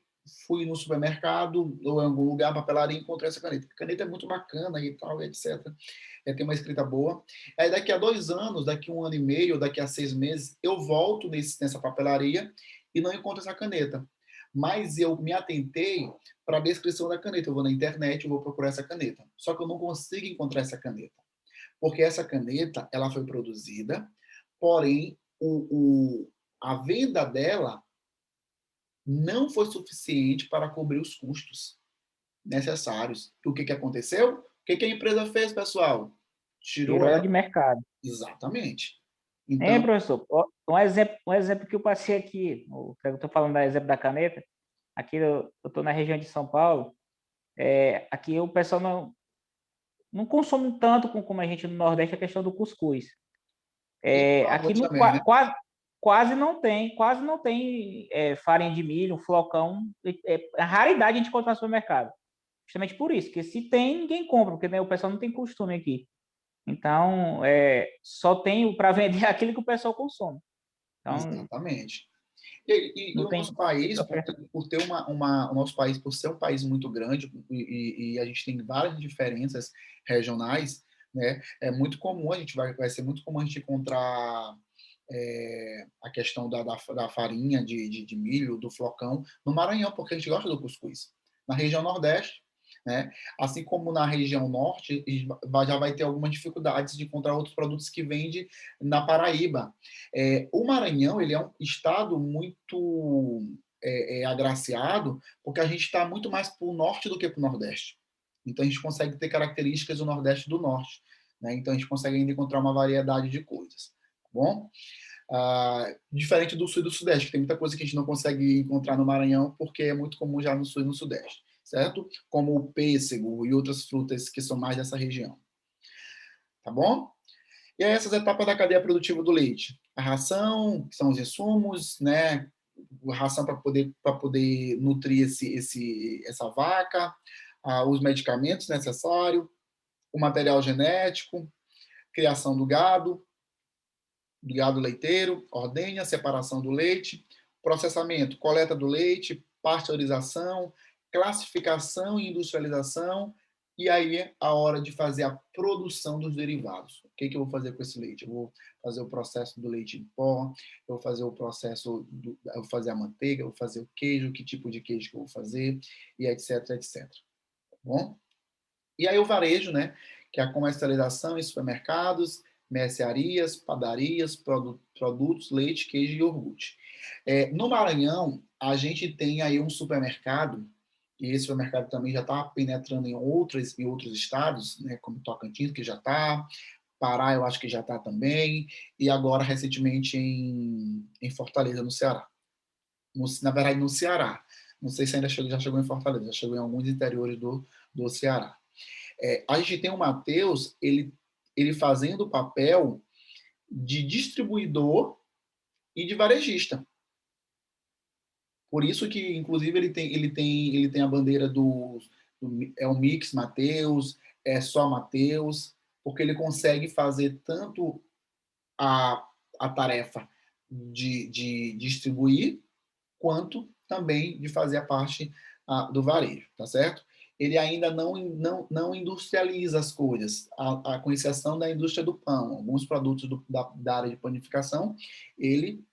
Speaker 1: fui no supermercado ou em algum lugar, papelaria, e encontrei essa caneta. A caneta é muito bacana e tal, etc. Tem uma escrita boa. Aí daqui a 2 anos, daqui a 1 ano e meio, daqui a 6 meses, eu volto nessa papelaria e não encontro essa caneta. Mas eu me atentei para a descrição da caneta. Eu vou na internet, eu vou procurar essa caneta. Só que eu não consigo encontrar essa caneta. Porque essa caneta, ela foi produzida, porém, a venda dela não foi suficiente para cobrir os custos necessários. E o que aconteceu? O que a empresa fez, pessoal? Tirou
Speaker 4: Tirou ela
Speaker 1: ela.
Speaker 4: de mercado.
Speaker 1: Exatamente.
Speaker 4: Hein,
Speaker 1: Então,
Speaker 4: professor? Ó, um exemplo que eu passei aqui, eu estou falando da exemplo da caneta, aqui eu estou na região de São Paulo, aqui o pessoal não consome tanto como a gente no Nordeste a questão do cuscuz.
Speaker 1: e
Speaker 4: Aqui
Speaker 1: arroz
Speaker 4: no,
Speaker 1: também, né?
Speaker 4: quase não tem farinha de milho, flocão, é raridade a gente encontrar no supermercado. Justamente por isso, que se tem, ninguém compra, porque né, o pessoal não tem costume aqui. Então, só tem para vender aquilo que o pessoal consome. Então,
Speaker 1: Exatamente. E
Speaker 4: não
Speaker 1: o nosso
Speaker 4: tem
Speaker 1: país,
Speaker 4: oferta.
Speaker 1: por ter o nosso país, por ser um país muito grande e a gente tem várias diferenças regionais, né? É muito comum vai ser muito comum a gente encontrar a questão da farinha de milho, do flocão, no Maranhão, porque a gente gosta do cuscuz. Na região Nordeste, né? Assim como na região Norte, já vai ter algumas dificuldades de encontrar outros produtos que vende na Paraíba. O Maranhão, ele é um estado muito agraciado, porque a gente está muito mais para o norte do que para o nordeste. Então, a gente consegue ter características do nordeste e do norte. Né? Então, a gente consegue ainda encontrar uma variedade de coisas. Tá bom? Diferente do sul e do sudeste, que tem muita coisa que a gente não consegue encontrar no Maranhão, porque é muito comum já no sul e no sudeste, certo? Como o pêssego e outras frutas que são mais dessa região. Tá bom? E aí, essas etapas da cadeia produtiva do leite. A ração, que são os insumos, né? A ração para poder nutrir essa vaca, os medicamentos necessários, o material genético, criação do gado leiteiro, ordenha, separação do leite, processamento, coleta do leite, pasteurização, classificação e industrialização, e aí a hora de fazer a produção dos derivados. O que eu vou fazer com esse leite? Eu vou fazer o processo do leite em pó, eu vou fazer o processo, eu vou fazer a manteiga, eu vou fazer o queijo, que tipo de queijo que eu vou fazer, e etc, etc. Tá bom? E aí o varejo, né, que é a comercialização em supermercados, mercearias, padarias, produtos, leite, queijo e iogurte. No Maranhão, a gente tem aí um supermercado, e esse supermercado também já está penetrando em outros estados, né, como Tocantins, que já está, Pará, eu acho que já está também, e agora, recentemente, em Fortaleza, no Ceará. Na verdade, no Ceará. Não sei se ainda já chegou em Fortaleza, já chegou em alguns interiores do Ceará. A gente tem o Matheus, ele fazendo o papel de distribuidor e de varejista. Por isso que, inclusive, ele tem a bandeira é o Mix Matheus, é só Matheus, porque ele consegue fazer tanto a tarefa de distribuir, quanto também de fazer a parte do varejo, tá certo? Ele ainda não industrializa as coisas, com exceção da indústria do pão. Alguns produtos da área de panificação, ele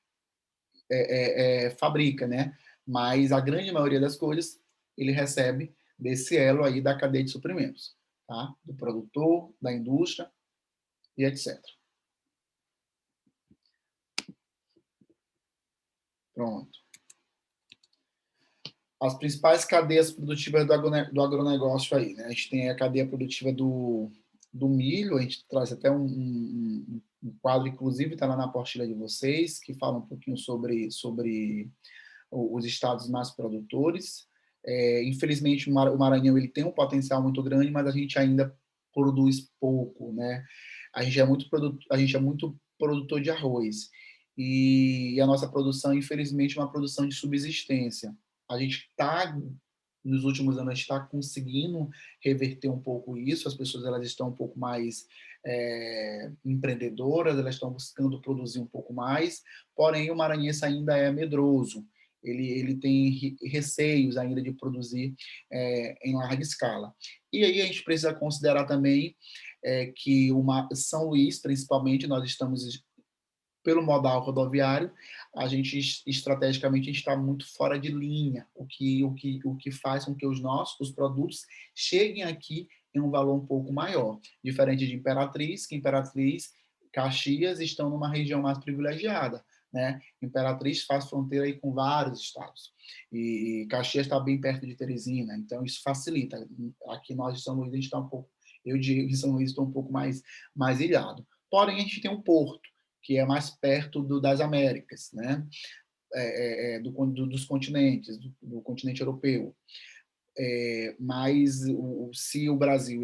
Speaker 1: fabrica, né? Mas a grande maioria das coisas ele recebe desse elo aí da cadeia de suprimentos, tá? Do produtor, da indústria e etc. Pronto. As principais cadeias produtivas do agronegócio aí, né? A gente tem a cadeia produtiva do milho, a gente traz até um quadro, inclusive está lá na apostila de vocês, que fala um pouquinho sobre os estados mais produtores. Infelizmente, o Maranhão ele tem um potencial muito grande, mas a gente ainda produz pouco, né? A gente é muito produtor de arroz, e a nossa produção, infelizmente, é uma produção de subsistência. A gente está, nos últimos anos, está conseguindo reverter um pouco isso, as pessoas elas estão um pouco mais empreendedoras, elas estão buscando produzir um pouco mais, porém o maranhense ainda é medroso, ele tem receios ainda de produzir em larga escala. E aí a gente precisa considerar também que São Luís, principalmente, nós estamos pelo modal rodoviário, a gente estrategicamente está muito fora de linha, o que faz com que os produtos cheguem aqui em um valor um pouco maior, diferente de Imperatriz, que Imperatriz, Caxias estão numa região mais privilegiada, né? Imperatriz faz fronteira aí com vários estados, e Caxias está bem perto de Teresina, então isso facilita. Aqui nós em São Luís a gente está um pouco, eu digo em São Luís estou um pouco mais ilhado. Porém, a gente tem um porto, que é mais perto das Américas, né? Dos continentes, do continente europeu. Mas se o Brasil,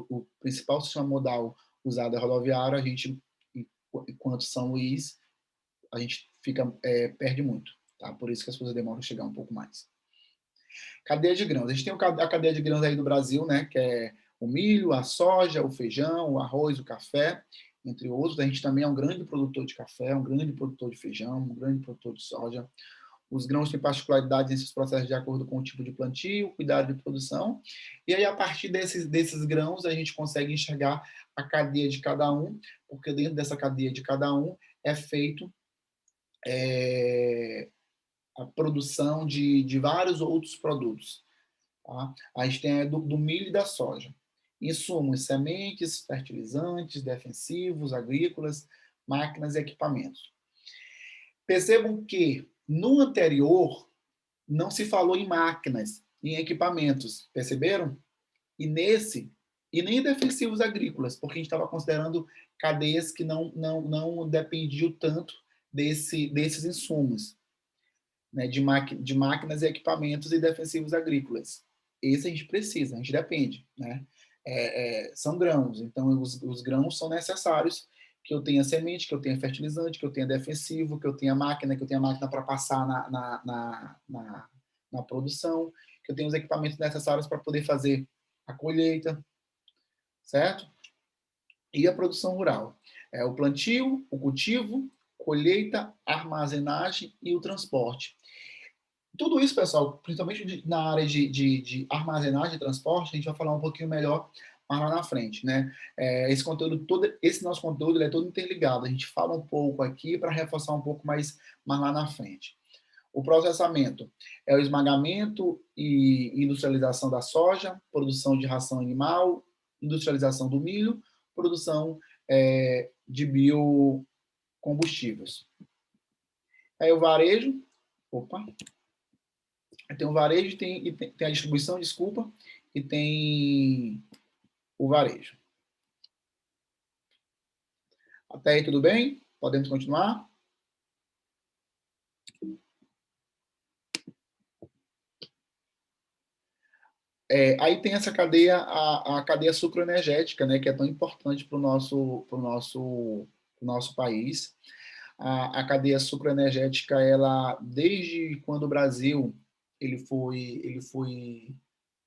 Speaker 1: o principal sistema modal usado é rodoviário, a gente, enquanto São Luís, a gente perde muito. Tá? Por isso que as coisas demoram a chegar um pouco mais. Cadeia de grãos. A gente tem a cadeia de grãos aí do Brasil, né? Que é o milho, a soja, o feijão, o arroz, o café, entre outros. A gente também é um grande produtor de café, um grande produtor de feijão, um grande produtor de soja. Os grãos têm particularidades nesses processos de acordo com o tipo de plantio, cuidado de produção. E aí, a partir desses grãos, a gente consegue enxergar a cadeia de cada um, porque dentro dessa cadeia de cada um é feito a produção de vários outros produtos. Tá? A gente tem do milho e da soja. Insumos, sementes, fertilizantes, defensivos, agrícolas, máquinas e equipamentos. Percebam que no anterior não se falou em máquinas, em equipamentos, perceberam? E nesse, e nem defensivos agrícolas, porque a gente estava considerando cadeias que não dependiam tanto desses insumos, né, de máquinas e equipamentos e defensivos agrícolas. Esse a gente precisa, a gente depende, né? São grãos, então os grãos são necessários, que eu tenha semente, que eu tenha fertilizante, que eu tenha defensivo, que eu tenha máquina para passar na produção, que eu tenha os equipamentos necessários para poder fazer a colheita, certo? E a produção rural. O plantio, o cultivo, colheita, armazenagem e o transporte. Tudo isso, pessoal, principalmente na área de armazenagem e transporte, a gente vai falar um pouquinho melhor mais lá na frente, né? Esse nosso conteúdo é todo interligado. A gente fala um pouco aqui para reforçar um pouco mais lá na frente. O processamento é o esmagamento e industrialização da soja, produção de ração animal, industrialização do milho, produção de biocombustíveis. Aí o varejo, tem o varejo, tem a distribuição, desculpa, e tem o varejo. Até aí tudo bem? Podemos continuar? Aí tem essa cadeia, a cadeia sucroenergética, né, que é tão importante para o nosso país. A cadeia sucroenergética, ela, desde quando o Brasil ele foi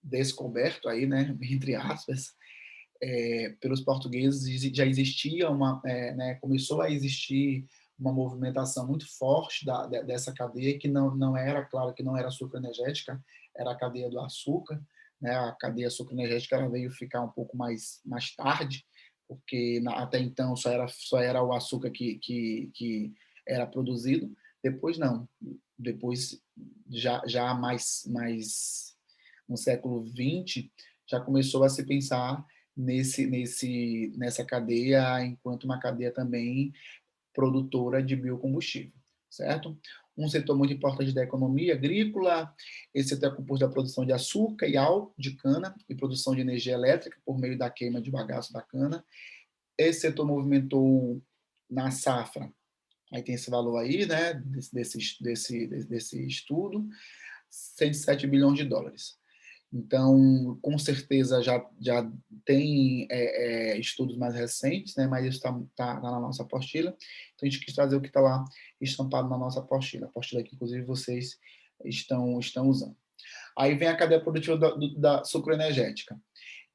Speaker 1: descoberto aí, né, entre aspas, pelos portugueses, já existia começou a existir uma movimentação muito forte dessa cadeia, que não era, claro, que não era sucroenergética, era a cadeia do açúcar, né? A cadeia sucroenergética ela veio ficar um pouco mais tarde, porque até então só era o açúcar que era produzido. Depois não, depois já mais no século XX já começou a se pensar nessa cadeia enquanto uma cadeia também produtora de biocombustível, certo? Um setor muito importante da economia agrícola, esse setor é composto da produção de açúcar e álcool de cana e produção de energia elétrica por meio da queima de bagaço da cana. Esse setor movimentou na safra, aí tem esse valor aí, né, desse estudo, 107 bilhões de dólares. Então, com certeza já tem estudos mais recentes, né? Mas isso está na nossa apostila. Então, a gente quis trazer o que está lá estampado na nossa apostila. A apostila que, inclusive, vocês estão usando. Aí vem a cadeia produtiva da sucroenergética.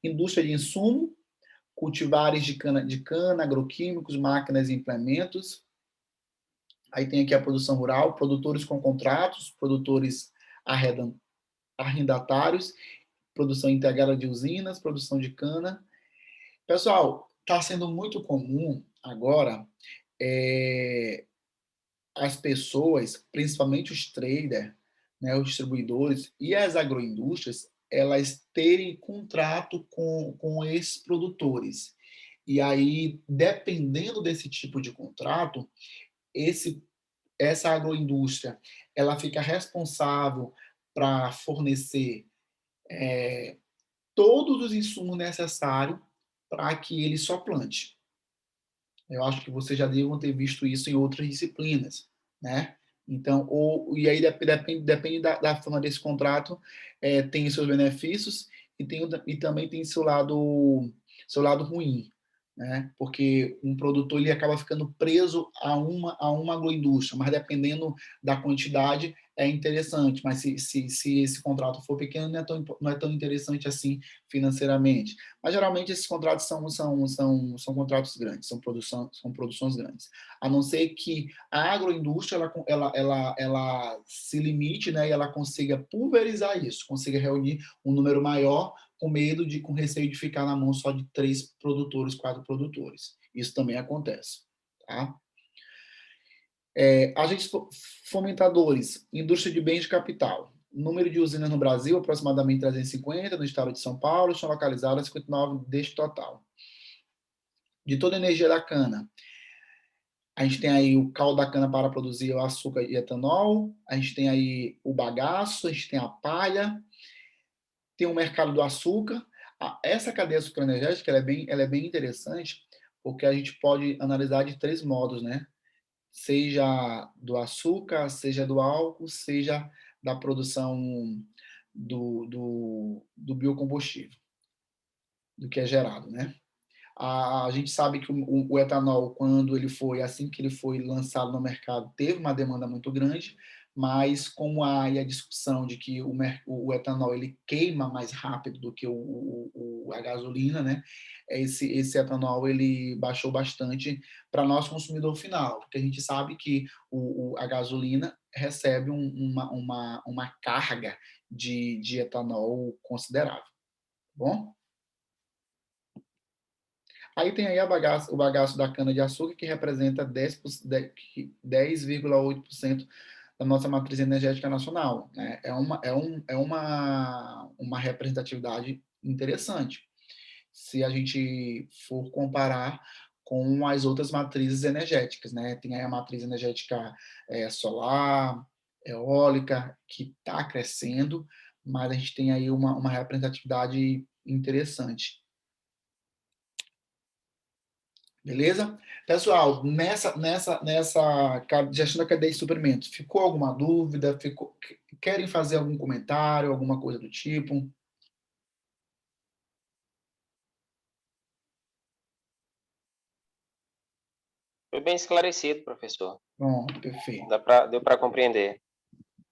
Speaker 1: Indústria de insumo, cultivares de cana, agroquímicos, máquinas e implementos. Aí tem aqui a produção rural, produtores com contratos, produtores arrendatários, produção integrada de usinas, produção de cana. Pessoal, está sendo muito comum agora as pessoas, principalmente os traders, né, os distribuidores e as agroindústrias, elas terem contrato com esses produtores. E aí, dependendo desse tipo de contrato, essa agroindústria ela fica responsável para fornecer todos os insumos necessários para que ele só plante. Eu acho que vocês já devam ter visto isso em outras disciplinas, né? Então, e aí depende da forma desse contrato, tem seus benefícios e também tem seu lado ruim, né? Porque um produtor ele acaba ficando preso a uma agroindústria, mas dependendo da quantidade é interessante, mas se esse contrato for pequeno não é tão interessante assim financeiramente. Mas geralmente esses contratos são contratos grandes, são produções grandes. A não ser que a agroindústria ela se limite, né, e ela consiga pulverizar isso, consiga reunir um número maior com receio de ficar na mão só de 3 produtores, 4 produtores. Isso também acontece, tá? Agentes fomentadores, indústria de bens de capital. Número de usinas no Brasil, aproximadamente 350, no estado de São Paulo, estão localizadas 59 deste total. De toda a energia da cana, a gente tem aí o caldo da cana para produzir o açúcar e etanol, a gente tem aí o bagaço, a gente tem a palha, tem o mercado do açúcar. Essa cadeia sucroenergética ela é bem interessante, porque a gente pode analisar de 3 modos, né? Seja do açúcar, seja do álcool, seja da produção do biocombustível, do que é gerado, né? A gente sabe que o etanol, assim que ele foi lançado no mercado, teve uma demanda muito grande, mas como há aí a discussão de que o etanol ele queima mais rápido do que a gasolina, né? Esse etanol ele baixou bastante para nós consumidor final, porque a gente sabe que a gasolina recebe uma carga de etanol considerável, tá bom? Aí tem aí o bagaço da cana-de-açúcar, que representa 10,8% da nossa matriz energética nacional, né? Uma representatividade interessante, se a gente for comparar com as outras matrizes energéticas, né? Tem aí a matriz energética solar, eólica, que está crescendo, mas a gente tem aí uma representatividade interessante. Beleza? Pessoal, nessa gestão da cadeia de suprimentos, ficou alguma dúvida? Querem fazer algum comentário, alguma coisa do tipo?
Speaker 2: Foi bem esclarecido, professor.
Speaker 1: Pronto, perfeito.
Speaker 2: Deu para compreender.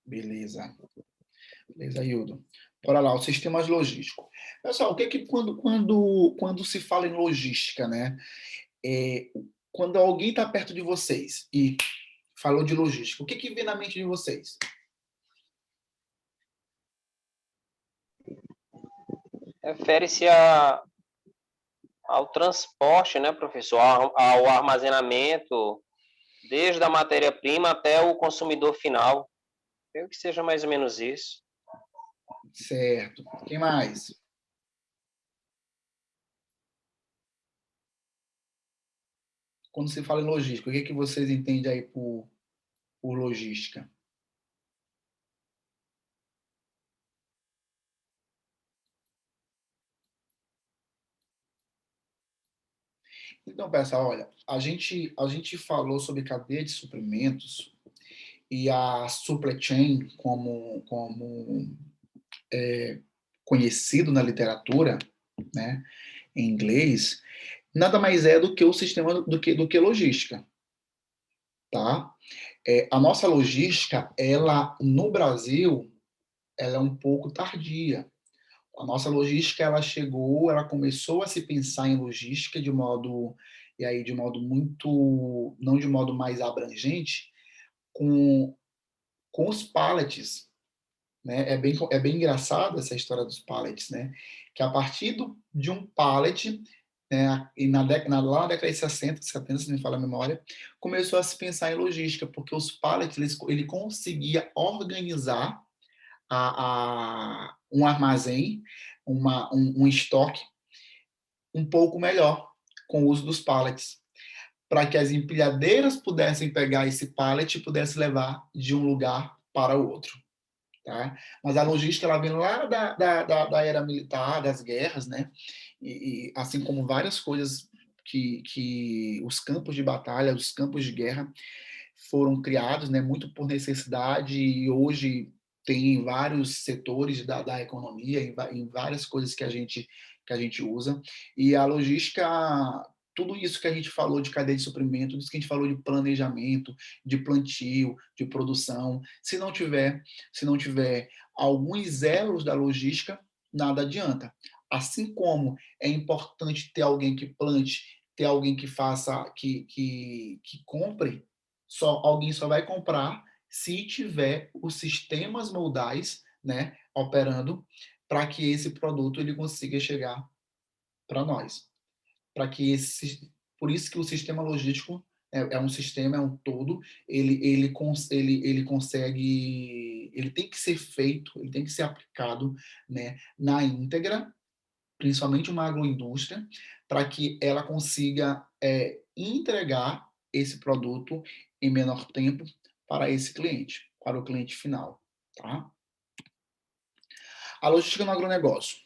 Speaker 1: Beleza. Beleza, Hildo. Bora lá, os sistemas logísticos. Pessoal, o que é que quando se fala em logística, né? Quando alguém está perto de vocês e falou de logística, o que que vem na mente de vocês?
Speaker 2: Refere-se ao transporte, né, professor? Ao armazenamento, desde a matéria-prima até o consumidor final. Creio que seja mais ou menos isso.
Speaker 1: Certo. Quem mais? Quando se fala em logística, o que que vocês entendem aí por logística? Então, pessoal, olha, a gente falou sobre cadeia de suprimentos e a supply chain como conhecido na literatura, né, em inglês, nada mais é do que o sistema do que logística, tá? A nossa logística, ela no Brasil, ela é um pouco tardia. A nossa logística, ela começou a se pensar em logística de modo muito, não de modo mais abrangente, com os pallets, né? É bem engraçado essa história dos pallets, né? Que a partir de um pallet, né, e lá na década de 60, 70, se não me falha a memória, começou a se pensar em logística, porque os pallets, ele conseguia organizar um armazém, um estoque um pouco melhor com o uso dos pallets, para que as empilhadeiras pudessem pegar esse pallet e pudessem levar de um lugar para o outro. Tá? Mas a logística ela vem lá da era militar, das guerras, né? E assim como várias coisas que os campos de batalha, os campos de guerra foram criados, né? Muito por necessidade e hoje tem vários setores da economia, em várias coisas que a gente usa. E a logística, tudo isso que a gente falou de cadeia de suprimento, tudo isso que a gente falou de planejamento, de plantio, de produção, se não tiver alguns elos da logística, nada adianta. Assim como é importante ter alguém que plante, ter alguém que faça, que compre, alguém só vai comprar se tiver os sistemas modais, né, operando para que esse produto ele consiga chegar para nós. Por isso que o sistema logístico é um sistema, é um todo, ele consegue, ele tem que ser feito, ele tem que ser aplicado, né, na íntegra, principalmente uma agroindústria, para que ela consiga entregar esse produto em menor tempo para esse cliente, para o cliente final, tá? A logística no agronegócio,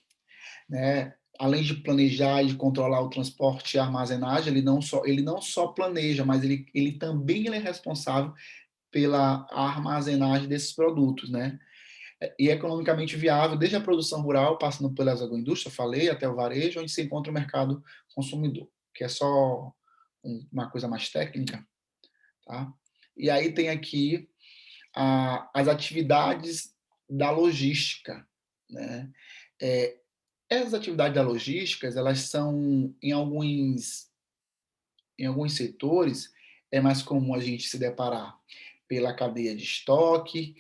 Speaker 1: né? Além de planejar e de controlar o transporte e a armazenagem, ele não só planeja, mas ele também é responsável pela armazenagem desses produtos, né? E economicamente viável, desde a produção rural, passando pelas agroindústrias, falei, até o varejo, onde se encontra o mercado consumidor, que é só uma coisa mais técnica, tá? E aí tem aqui as atividades da logística, né? Essas atividades da logística, elas são, em alguns setores, é mais comum a gente se deparar pela cadeia de estoque,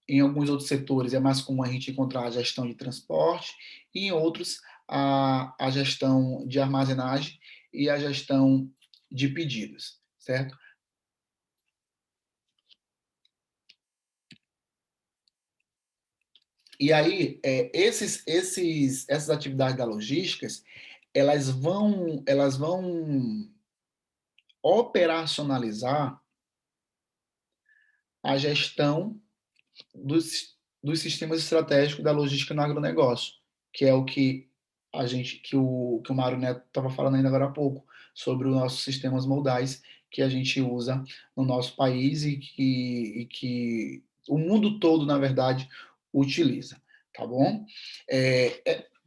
Speaker 1: em alguns outros setores é mais comum a gente encontrar a gestão de transporte, e em outros a gestão de armazenagem e a gestão de pedidos, certo? E aí, essas atividades da logística, elas vão operacionalizar a gestão dos sistemas estratégicos da logística no agronegócio, que é o que que o Mário Neto estava falando ainda agora há pouco, sobre os nossos sistemas modais que a gente usa no nosso país e que o mundo todo, na verdade, utiliza, tá bom?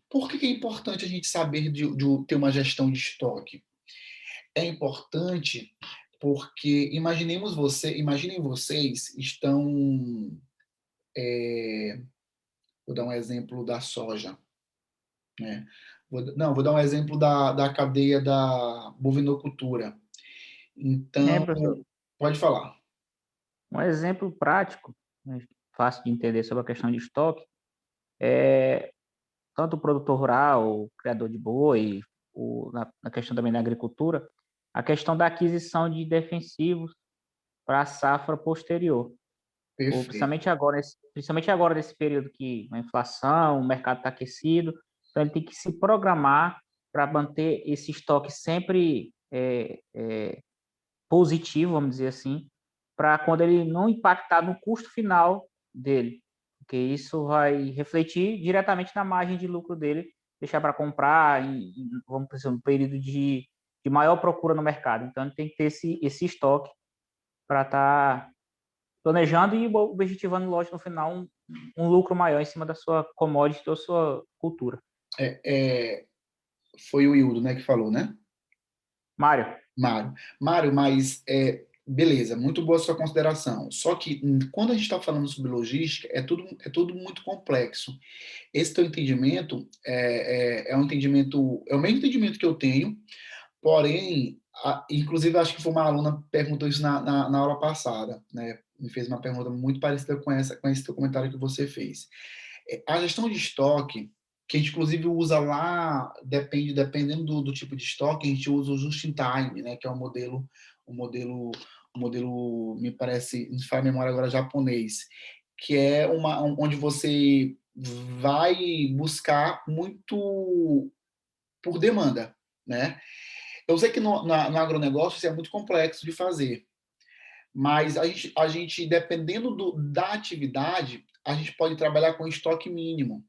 Speaker 1: Por que é importante a gente saber de ter uma gestão de estoque? É importante porque imaginem vocês estão, vou dar um exemplo da soja, né? Vou dar um exemplo da cadeia da bovinocultura. Então,
Speaker 4: Professor,
Speaker 1: pode falar.
Speaker 4: um exemplo prático, né, fácil de entender sobre a questão de estoque, é tanto o produtor rural, o criador de boi, na questão também da agricultura, a questão da aquisição de defensivos para a safra posterior. Ou
Speaker 1: Perfeito.
Speaker 4: principalmente agora nesse período que a inflação, o mercado está aquecido, então ele tem que se programar para manter esse estoque sempre positivo, vamos dizer assim, para quando ele não impactar no custo final dele, porque isso vai refletir diretamente na margem de lucro dele, deixar para comprar vamos dizer, um período de maior procura no mercado. Então ele tem que ter esse estoque para estar planejando e objetivando, lógico, no final, um lucro maior em cima da sua commodity ou sua cultura.
Speaker 1: Foi o Hildo, né, que falou, né?
Speaker 4: Mário,
Speaker 1: Mário, mas beleza, muito boa a sua consideração. Só que quando a gente está falando sobre logística, é tudo muito complexo. Esse teu entendimento é um entendimento, é o mesmo entendimento que eu tenho, porém, inclusive acho que foi uma aluna que perguntou isso na aula passada, né? Me fez uma pergunta muito parecida com esse teu comentário que você fez. A gestão de estoque, que a gente inclusive usa lá, dependendo do tipo de estoque, a gente usa o just-in-time, né? Que é o modelo, me parece, não faz memória agora, japonês, que é onde você vai buscar muito por demanda, né? Eu sei que no agronegócio isso é muito complexo de fazer, mas a gente dependendo da atividade, a gente pode trabalhar com estoque mínimo.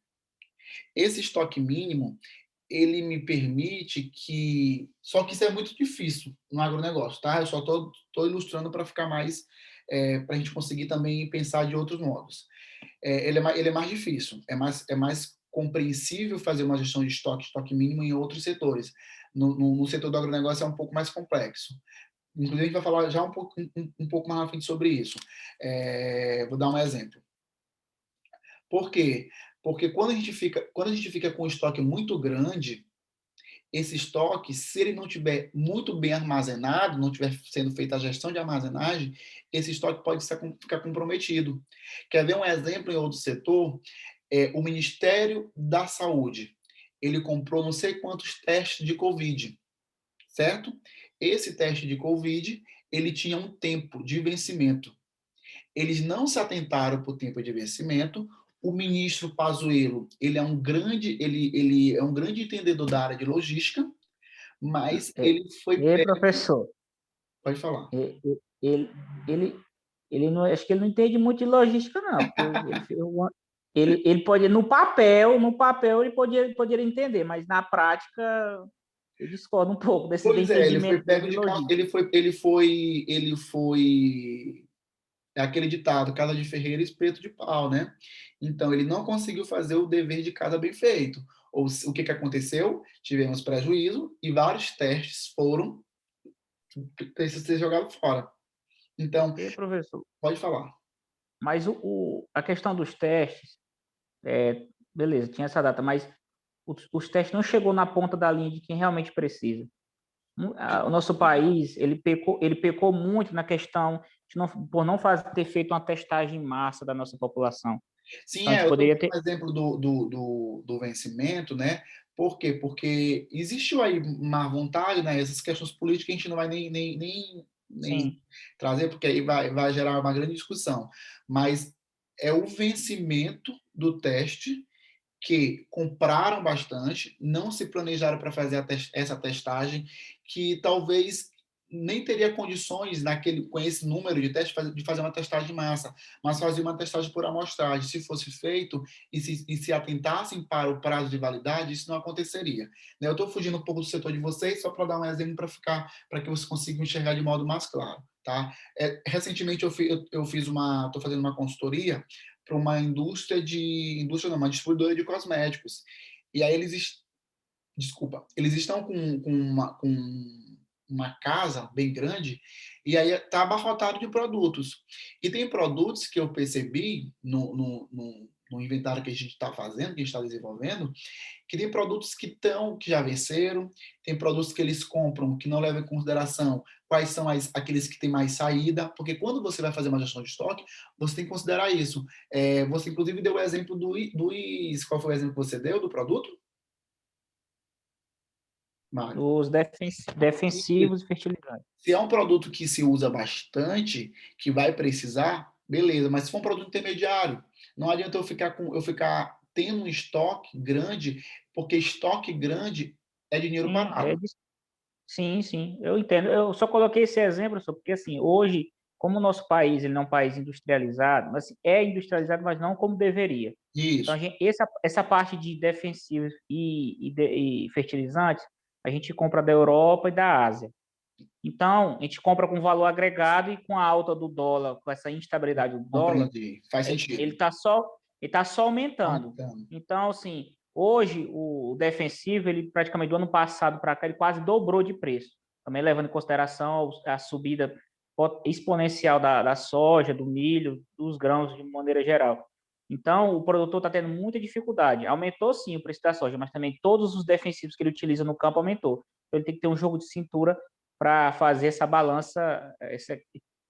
Speaker 1: Esse estoque mínimo, ele me permite que... Só que isso é muito difícil no agronegócio, tá? Eu só estou ilustrando para ficar mais... para a gente conseguir também pensar de outros modos. Ele é mais difícil, é mais compreensível fazer uma gestão de estoque mínimo em outros setores. No setor do agronegócio é um pouco mais complexo. Inclusive, a gente vai falar já um pouco mais na frente sobre isso. Vou dar um exemplo. Por quê? Porque quando a gente fica com um estoque muito grande, esse estoque, se ele não estiver muito bem armazenado, não estiver sendo feita a gestão de armazenagem, esse estoque pode ficar comprometido. Quer ver um exemplo em outro setor? O Ministério da Saúde. Ele comprou não sei quantos testes de Covid, certo? Esse teste de Covid, ele tinha um tempo de vencimento. Eles não se atentaram para o tempo de vencimento. O ministro Pazuello, ele é um grande entendedor da área de logística, mas ele foi
Speaker 4: e
Speaker 1: pego...
Speaker 4: professor,
Speaker 1: Pode falar.
Speaker 4: ele, ele, ele não, acho que ele não entende muito de logística, não, porque ele pode, no papel ele poderia entender, mas na prática eu discordo um pouco desse
Speaker 1: Pois é, ele foi
Speaker 4: entendimento dele
Speaker 1: pego
Speaker 4: de
Speaker 1: de calça.
Speaker 4: logística.
Speaker 1: Ele foi. É aquele ditado, casa de ferreiro, espeto de pau, né? Então, ele não conseguiu fazer o dever de casa bem feito. O que aconteceu? Tivemos prejuízo e vários testes foram ser jogados fora. Então,
Speaker 4: E professor,
Speaker 1: pode falar.
Speaker 4: mas a questão dos testes, beleza, tinha essa data, mas os testes não chegou na ponta da linha de quem realmente precisa. O nosso país, ele pecou muito na questão de por não ter feito uma testagem em massa da nossa população.
Speaker 1: Sim,
Speaker 4: Então, a gente
Speaker 1: eu estou
Speaker 4: poderia
Speaker 1: dando
Speaker 4: ter...
Speaker 1: um exemplo do vencimento, né? Por quê? Porque existiu aí má vontade, né? Essas questões políticas a gente não vai nem
Speaker 4: Sim,
Speaker 1: trazer, porque aí vai gerar uma grande discussão. Mas é o vencimento do teste, que compraram bastante, não se planejaram para fazer essa testagem, que talvez nem teria condições com esse número de testes de fazer uma testagem em massa, mas fazer uma testagem por amostragem. Se fosse feito e se atentassem para o prazo de validade, isso não aconteceria. Né? Eu estou fugindo um pouco do setor de vocês, só para dar um exemplo para que vocês consigam enxergar de modo mais claro. Tá? Recentemente estou fazendo uma consultoria para uma uma distribuidora de cosméticos. E aí eles estão com uma casa bem grande e aí está abarrotado de produtos. E tem produtos que eu percebi no inventário que a gente está fazendo, que a gente está desenvolvendo, que tem produtos que já venceram, tem produtos que eles compram que não levam em consideração quais são aqueles que têm mais saída, porque quando você vai fazer uma gestão de estoque, você tem que considerar isso. Você, inclusive, deu o exemplo qual foi o exemplo que você deu do produto? Mário.
Speaker 4: Os defensivos e fertilizantes.
Speaker 1: Se é um produto que se usa bastante, que vai precisar, beleza, mas se for um produto intermediário, não adianta eu ficar tendo um estoque grande, porque estoque grande é dinheiro parado.
Speaker 4: Sim, sim, eu entendo. Eu só coloquei esse exemplo só porque, assim, hoje, como o nosso país ele não é um país industrializado, mas assim, é industrializado, mas não como deveria. Então,
Speaker 1: Isso.
Speaker 4: essa parte de defensivos e fertilizantes, a gente compra da Europa e da Ásia. Então, a gente compra com valor agregado e com a alta do dólar, com essa instabilidade do dólar,
Speaker 1: Compreendi. Faz sentido.
Speaker 4: ele está só aumentando. Então, assim, hoje o defensivo, ele praticamente do ano passado para cá, ele quase dobrou de preço. Também levando em consideração a subida exponencial da soja, do milho, dos grãos de maneira geral. Então, o produtor está tendo muita dificuldade. Aumentou sim o preço da soja, mas também todos os defensivos que ele utiliza no campo aumentou. Então, ele tem que ter um jogo de cintura para fazer essa balança,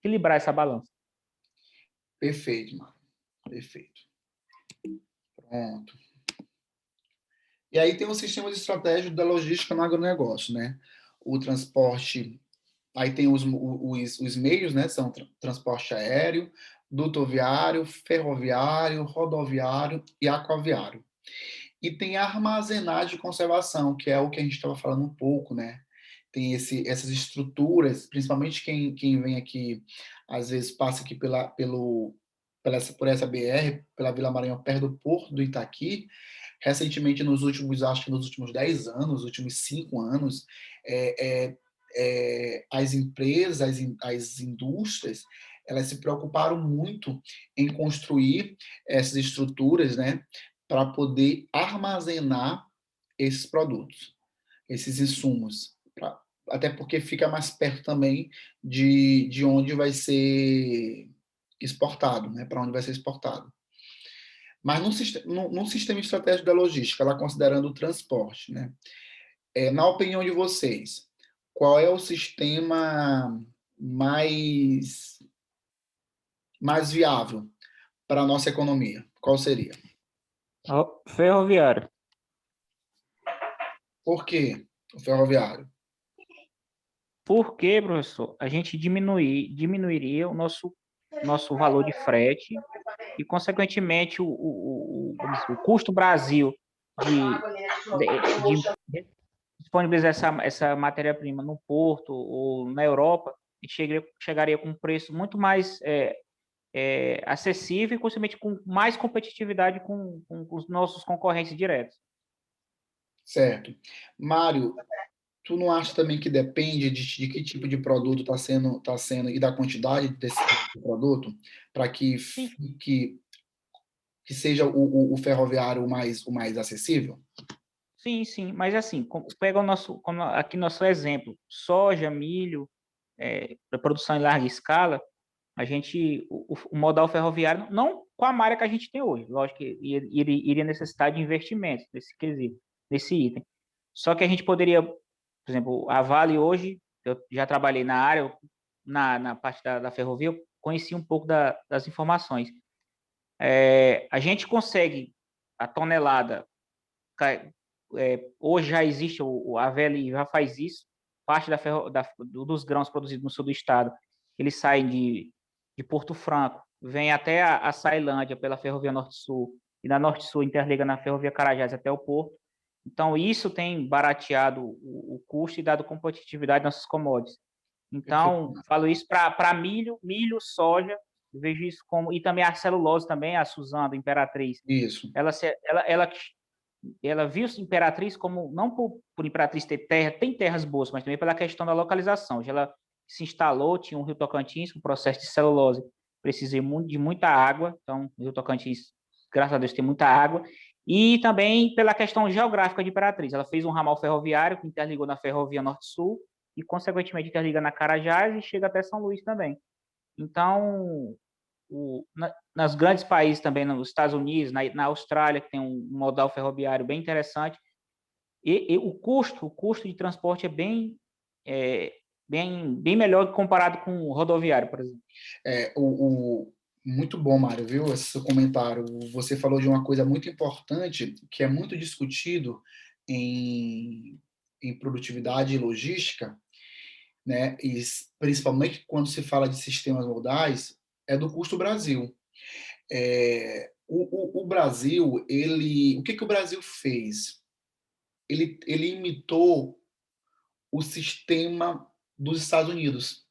Speaker 4: equilibrar essa balança.
Speaker 1: Perfeito, mano. Perfeito. Pronto. E aí tem um sistema de estratégia da logística no agronegócio, né? O transporte, aí tem os meios, né? São transporte aéreo, dutoviário, ferroviário, rodoviário e aquaviário. E tem a armazenagem e conservação, que é o que a gente estava falando um pouco, né? Tem essas estruturas, principalmente quem vem aqui, às vezes passa aqui por essa BR, pela Vila Maranhão, perto do Porto do Itaqui. Recentemente, acho que nos últimos 10 anos, nos últimos 5 anos, as empresas, as indústrias, elas se preocuparam muito em construir essas estruturas, né, para poder armazenar esses produtos, esses insumos, até porque fica mais perto também de onde vai ser exportado, né, para onde vai ser exportado. Mas num sistema estratégico da logística, ela considerando o transporte, né, na opinião de vocês, qual é o sistema mais viável para a nossa economia? Qual seria?
Speaker 4: Ferroviário.
Speaker 1: Por quê o ferroviário?
Speaker 4: Porque, professor, a gente diminuiria o nosso valor de frete e, consequentemente, o custo Brasil de disponibilizar essa matéria-prima no Porto ou na Europa, a gente chegaria com um preço muito mais acessível e, consequentemente, com mais competitividade com os nossos concorrentes diretos.
Speaker 1: Certo. Mário, tu não acha também que depende de que tipo de produto está sendo e da quantidade desse tipo de produto para que seja o ferroviário o mais acessível?
Speaker 4: Sim, sim, mas assim, pega aqui nosso exemplo, soja, milho, produção em larga escala, o modal ferroviário, não com a malha que a gente tem hoje, lógico que iria necessitar de investimentos nesse item. Só que a gente poderia, por exemplo, a Vale hoje, eu já trabalhei na área, na parte da ferrovia, eu conheci um pouco das informações. A gente consegue a tonelada, hoje já existe, a VL já faz isso, parte dos grãos produzidos no sul do estado, eles saem de Porto Franco, vem até a Ceilândia pela Ferrovia Norte-Sul, e na Norte-Sul interliga na Ferrovia Carajás até o porto. Então, isso tem barateado o custo e dado competitividade nas nossas commodities. Então, falo isso para milho, soja, eu vejo isso como... E também a celulose também, a Suzana, da Imperatriz.
Speaker 1: Isso.
Speaker 4: Ela viu a Imperatriz como, não por Imperatriz ter terra, tem terras boas, mas também pela questão da localização. Hoje ela se instalou, tinha um Rio Tocantins, o processo de celulose precisa de muita água, então o Rio Tocantins, graças a Deus, tem muita água, e também pela questão geográfica de Imperatriz. Ela fez um ramal ferroviário que interligou na Ferrovia Norte-Sul e, consequentemente, interliga na Carajás e chega até São Luís também. Então, nos grandes países também, nos Estados Unidos, na Austrália, que tem um modal ferroviário bem interessante, e o custo de transporte é bem melhor comparado com o rodoviário, por exemplo.
Speaker 1: Muito bom, Mário, viu, esse seu comentário. Você falou de uma coisa muito importante, que é muito discutido em produtividade e logística, né? E principalmente quando se fala de sistemas modais, é do custo Brasil. O Brasil, o que o Brasil fez? Ele imitou o sistema dos Estados Unidos,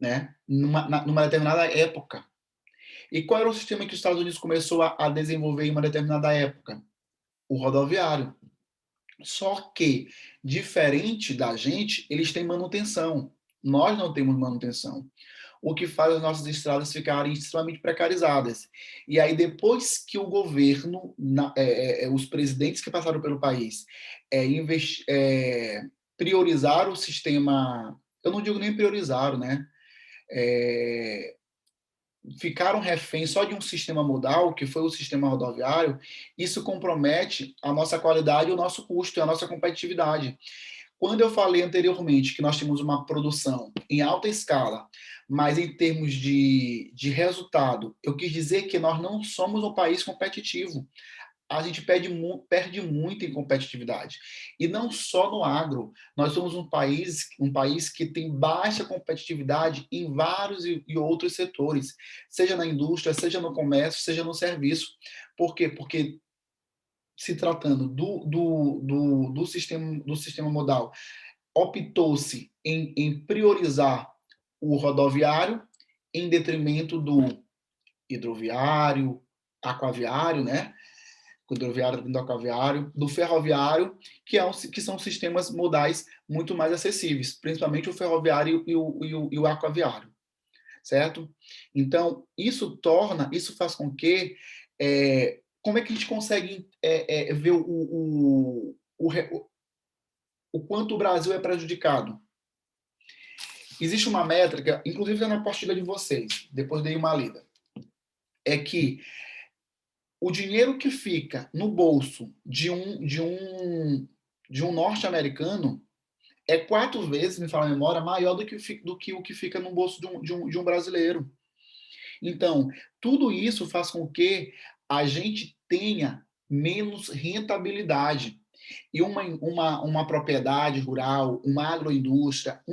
Speaker 1: né? Numa determinada época. E qual era o sistema que os Estados Unidos começou a desenvolver em uma determinada época? O rodoviário. Só que, diferente da gente, eles têm manutenção. Nós não temos manutenção. O que faz as nossas estradas ficarem extremamente precarizadas. E aí, depois que o governo, os presidentes que passaram pelo país, priorizaram o sistema, eu não digo nem priorizaram, né? Ficaram reféns só de um sistema modal, que foi o sistema rodoviário, isso compromete a nossa qualidade, o nosso custo e a nossa competitividade. Quando eu falei anteriormente que nós temos uma produção em alta escala, mas em termos de resultado, eu quis dizer que nós não somos um país competitivo. A gente perde muito em competitividade. E não só no agro. Nós somos um país que tem baixa competitividade em vários e outros setores, seja na indústria, seja no comércio, seja no serviço. Por quê? Porque, se tratando do sistema modal, optou-se em priorizar o rodoviário em detrimento do hidroviário, aquaviário, né? Hidroviário, do aquaviário, do ferroviário, que são sistemas modais muito mais acessíveis, principalmente o ferroviário e o aquaviário, certo? Então, isso faz com que... como é que a gente consegue ver o quanto o Brasil é prejudicado? Existe uma métrica, inclusive na apostila de vocês, depois dei uma lida, é que o dinheiro que fica no bolso de um norte-americano é 4 vezes, me fala a memória, maior do que o que fica no bolso de um brasileiro. Então, tudo isso faz com que a gente tenha menos rentabilidade. E uma propriedade rural, uma agroindústria,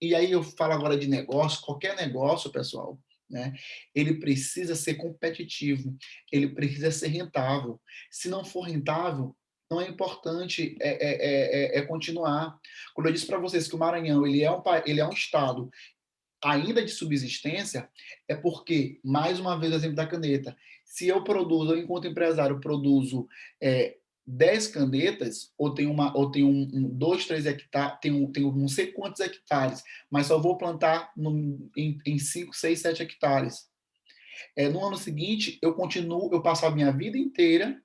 Speaker 1: e aí eu falo agora de negócio, qualquer negócio, pessoal, né? Ele precisa ser competitivo, ele precisa ser rentável. Se não for rentável, não é importante continuar. Quando eu disse para vocês que o Maranhão ele é um estado ainda de subsistência, é porque, mais uma vez, o exemplo da caneta, se eu enquanto empresário, produzo 10 canetas, ou tenho 2, 3 hectares, tenho não sei quantos hectares, mas só vou plantar em 5, 6, 7 hectares. No ano seguinte, eu passo a minha vida inteira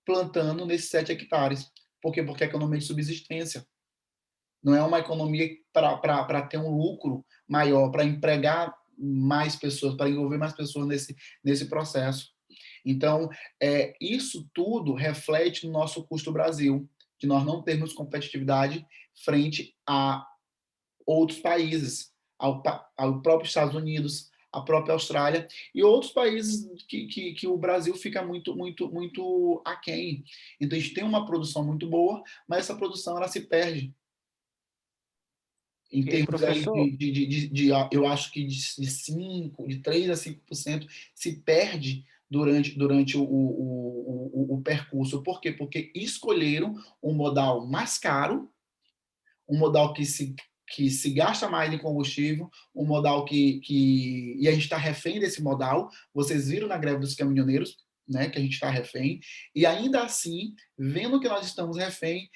Speaker 1: plantando nesses 7 hectares. Por quê? Porque é economia de subsistência. Não é uma economia para ter um lucro maior, para empregar mais pessoas, para envolver mais pessoas nesse processo. Então, isso tudo reflete no nosso custo Brasil, de nós não termos competitividade frente a outros países, ao próprio Estados Unidos, a própria Austrália e outros países que o Brasil fica muito, muito, muito aquém. Então, a gente tem uma produção muito boa, mas essa produção ela se perde. Em termos aí eu acho que de 3 a 5% se perde durante o percurso. Por quê? Porque escolheram um modal mais caro, um modal que se gasta mais em combustível, um modal e a gente está refém desse modal. Vocês viram na greve dos caminhoneiros, né, que a gente está refém, e ainda assim, vendo que nós estamos refém,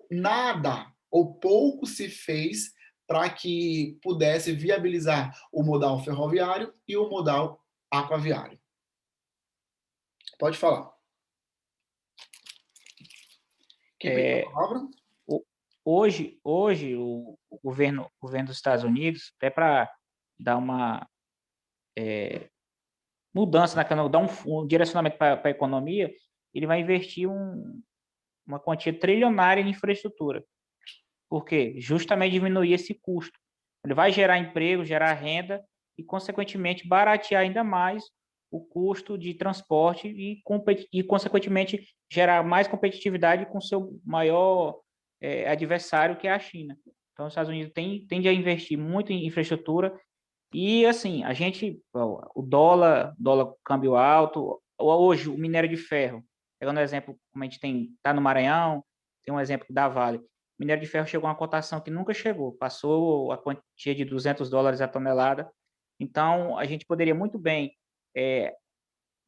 Speaker 1: nada ou pouco se fez para que pudesse viabilizar o modal ferroviário e o modal aquaviário. Pode falar. Quem pediu a palavra?
Speaker 4: Hoje o governo dos Estados Unidos, até para dar uma mudança dar um direcionamento para a economia, ele vai investir uma quantia trilionária em infraestrutura. Por quê? Justamente diminuir esse custo. Ele vai gerar emprego, gerar renda e, consequentemente, baratear ainda mais o custo de transporte e consequentemente, gerar mais competitividade com o seu maior adversário, que é a China. Então, os Estados Unidos tende a investir muito em infraestrutura e, assim, o dólar câmbio alto, hoje o minério de ferro, pegando o exemplo, como a gente está no Maranhão, tem um exemplo da Vale, o minério de ferro chegou a uma cotação que nunca chegou, passou a quantia de $200 a tonelada. Então, a gente poderia muito bem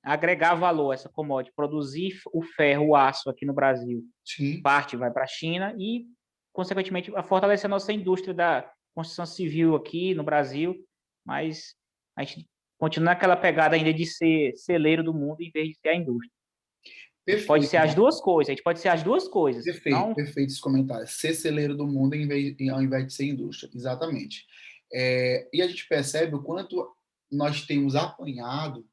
Speaker 4: agregar valor a essa commodity, produzir o ferro, o aço aqui no Brasil.
Speaker 1: Sim.
Speaker 4: Parte vai para a China e, consequentemente, fortalecer a nossa indústria da construção civil aqui no Brasil, mas a gente continua naquela pegada ainda de ser celeiro do mundo em vez de ser a indústria.
Speaker 1: Perfeito.
Speaker 4: Pode ser as duas coisas, a gente pode ser as duas coisas.
Speaker 1: Perfeito, perfeito esse comentário. Ser celeiro do mundo ao invés de ser indústria. Exatamente. E a gente percebe o quanto nós temos apanhado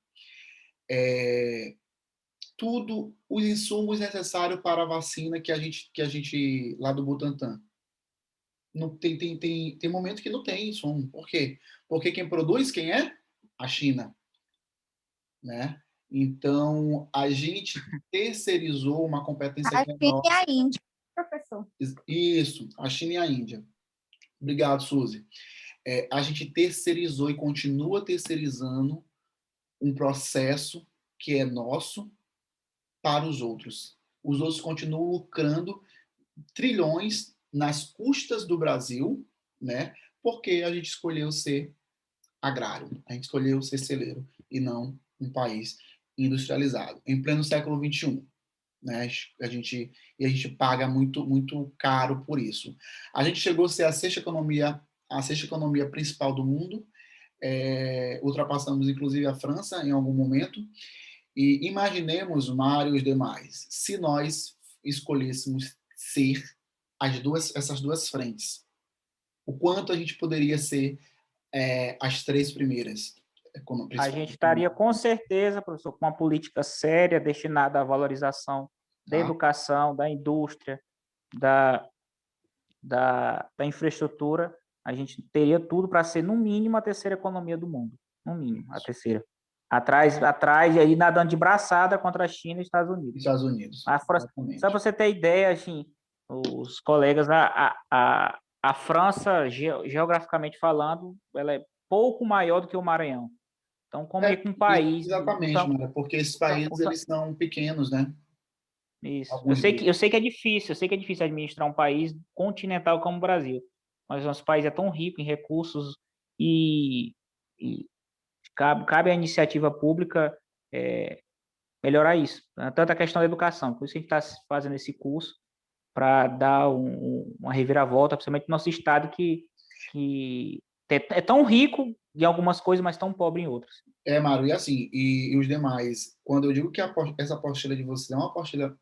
Speaker 1: tudo, os insumos necessários para a vacina que a gente lá do Butantan. Não tem momento que não tem insumo. Por quê? Porque quem produz, quem é? A China. Né? Então, a gente terceirizou uma competência que é nossa.
Speaker 3: A Índia, professor.
Speaker 1: Isso, a China e a Índia. Obrigado, Suzy. A gente terceirizou e continua terceirizando um processo que é nosso para os outros. Os outros continuam lucrando trilhões nas custas do Brasil, né? Porque a gente escolheu ser agrário, a gente escolheu ser celeiro e não um país industrializado, em pleno século XXI. Né? A gente paga muito, muito caro por isso. A gente chegou a ser a sexta economia principal do mundo, ultrapassamos inclusive a França em algum momento, e imaginemos, Mário e os demais, se nós escolhêssemos ser essas duas frentes, o quanto a gente poderia ser as três primeiras.
Speaker 4: A gente estaria, com certeza, professor, com uma política séria destinada à valorização da educação, da indústria, da infraestrutura. A gente teria tudo para ser, no mínimo, a terceira economia do mundo. No mínimo, a terceira. Atrás e aí nadando de braçada contra a China e Estados Unidos.
Speaker 1: Estados Unidos.
Speaker 4: Só para você ter ideia, assim, os colegas, a França, geograficamente falando, ela é pouco maior do que o Maranhão. Então, como é que um país...
Speaker 1: Exatamente, Mara, porque esses países eles são pequenos, né?
Speaker 4: Isso. Eu sei que é difícil administrar um país continental como o Brasil, mas o nosso país é tão rico em recursos e cabe à iniciativa pública melhorar isso. Tanto a questão da educação, por isso que a gente está fazendo esse curso, para dar uma reviravolta, principalmente no nosso estado, que é tão rico em algumas coisas, mas tão pobre em outras.
Speaker 1: Mário, e assim, e os demais, quando eu digo que essa apostila de vocês é uma apostila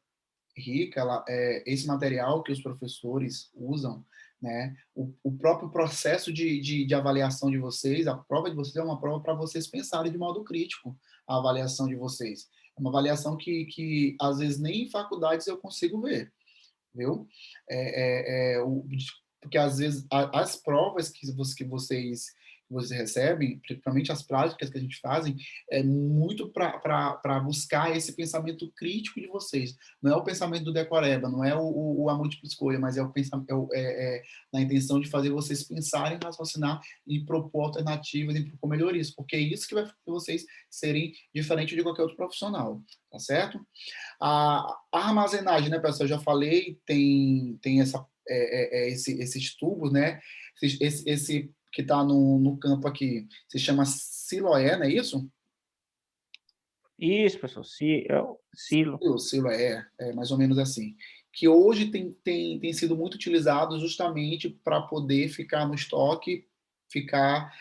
Speaker 1: rica, esse material que os professores usam, né, o próprio processo de avaliação de vocês, a prova de vocês é uma prova para vocês pensarem de modo crítico a avaliação de vocês. É uma avaliação que às vezes nem em faculdades eu consigo ver, viu? Porque às vezes as provas que vocês vocês recebem, principalmente as práticas que a gente fazem, é muito para buscar esse pensamento crítico de vocês. Não é o pensamento do decoreba, não é a múltipla escolha, mas é o pensamento, na intenção de fazer vocês pensarem, raciocinar e propor alternativas e propor melhorias, porque é isso que vai fazer vocês serem diferentes de qualquer outro profissional, tá certo? A armazenagem, né, pessoal, eu já falei, tem esses tubos, né? Esse que está no campo aqui, se chama siloé, não é isso?
Speaker 4: Isso, professor. Silo.
Speaker 1: O silo é mais ou menos assim. Que hoje tem sido muito utilizado justamente para poder ficar no estoque, ficar